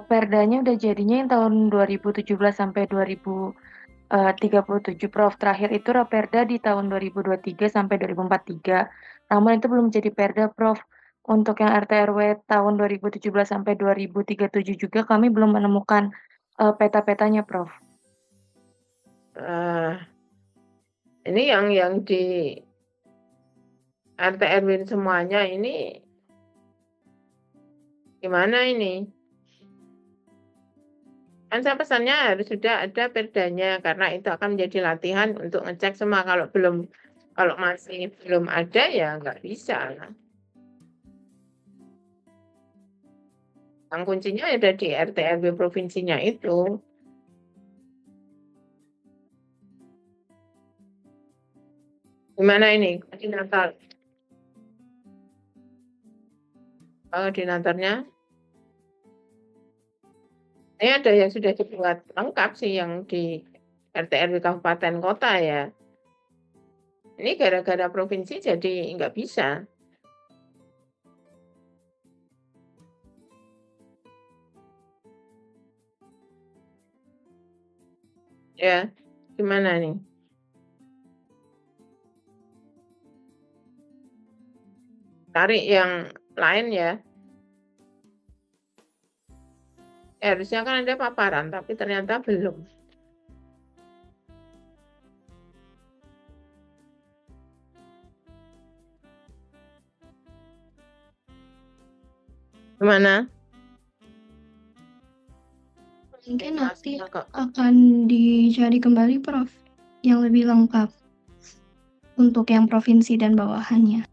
perdanya udah jadinya yang tahun 2017 sampai 2037 Prof. Terakhir itu Raperda di tahun 2023 sampai 2043. Namun itu belum jadi perda Prof. Untuk yang RT/RW tahun 2017 sampai 2037 juga kami belum menemukan peta-petanya Prof. Ini yang di RT RW semuanya ini gimana ini? Kan saya pesannya harus sudah ada perdanya karena itu akan menjadi latihan untuk ngecek semua. Kalau masih belum ada ya nggak bisa. Yang kuncinya ada di RT RW provinsinya itu. Gimana ini koordinator? Koordinatornya? Ini ada yang sudah dibuat lengkap sih yang di RT RW kabupaten kota ya. Ini gara-gara provinsi jadi nggak bisa. Ya, gimana nih? Tarik yang lain ya. Harusnya kan ada paparan, tapi ternyata belum. Gimana? Mungkin nanti Masih kok. akan dicari kembali Prof yang lebih lengkap untuk yang provinsi dan bawahannya.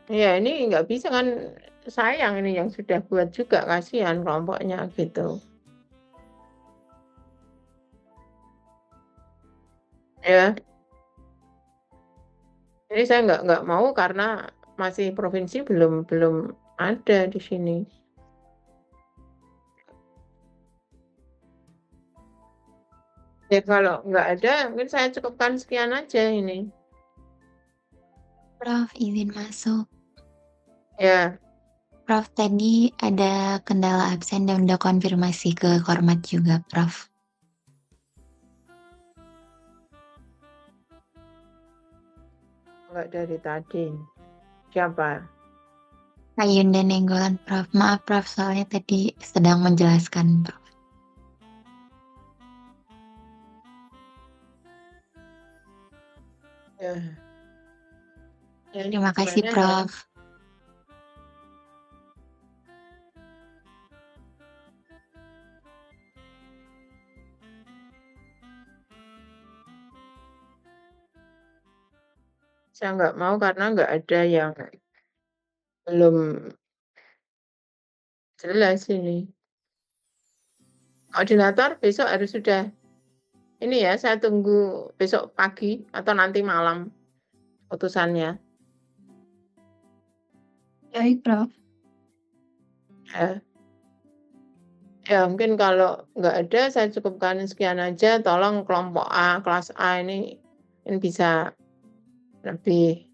Ya, ini nggak bisa kan, sayang ini yang sudah buat juga, kasihan kelompoknya gitu. Ya, ini saya nggak mau karena masih provinsi belum ada di sini. Ya kalau nggak ada, mungkin saya cukupkan sekian aja ini. Prof, izin masuk. Ya, Prof, tadi ada kendala absen dan udah konfirmasi ke Kormat juga, Prof. nggak dari tadi. Siapa? Ayunda Nenggolan, Prof. Maaf, Prof, soalnya tadi sedang menjelaskan, Prof. Ya. Ya, ini Terima kasih, gimana ya? Prof. Saya nggak mau karena nggak ada yang belum jelas ini. Koordinator besok harus sudah ini ya, saya tunggu besok pagi atau nanti malam putusannya. Baik Prof. Ya mungkin kalau nggak ada saya cukupkan sekian aja. Tolong kelompok A, kelas A ini bisa lebih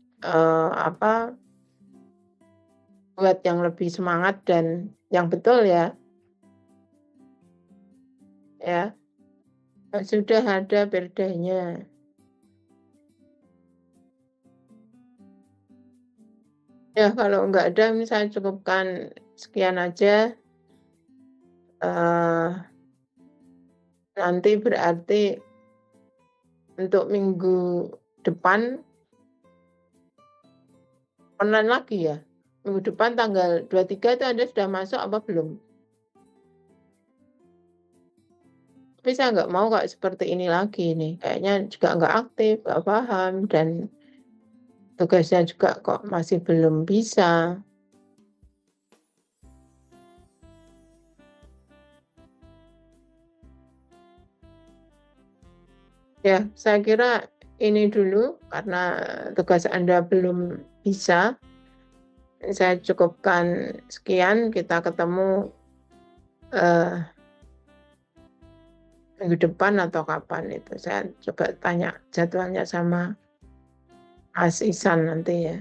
buat yang lebih semangat dan yang betul ya. Ya, sudah ada perdanya. Ya kalau nggak ada, ini saya cukupkan sekian aja. Nanti berarti untuk minggu depan online lagi ya. Minggu depan tanggal 23 itu Anda sudah masuk apa belum? Tapi saya nggak mau kayak seperti ini lagi nih. Kayaknya juga nggak aktif, nggak paham, dan tugasnya juga kok masih belum bisa. Ya, saya kira ini dulu karena tugas Anda belum bisa. Saya cukupkan sekian, kita ketemu minggu depan atau kapan itu. Saya coba tanya jadwalnya sama Mas Ihsan nanti ya.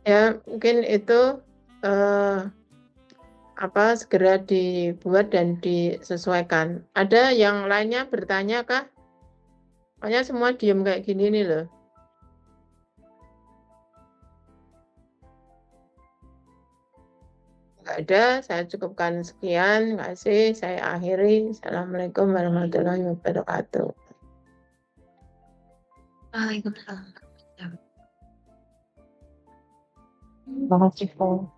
Ya, mungkin itu segera dibuat dan disesuaikan. Ada yang lainnya bertanya kah? Pokoknya semua diem kayak gini nih loh. Nggak ada, saya cukupkan sekian. Terima kasih, saya akhiri. Assalamualaikum warahmatullahi wabarakatuh. Waalaikumsalam. Terima kasih, Prof.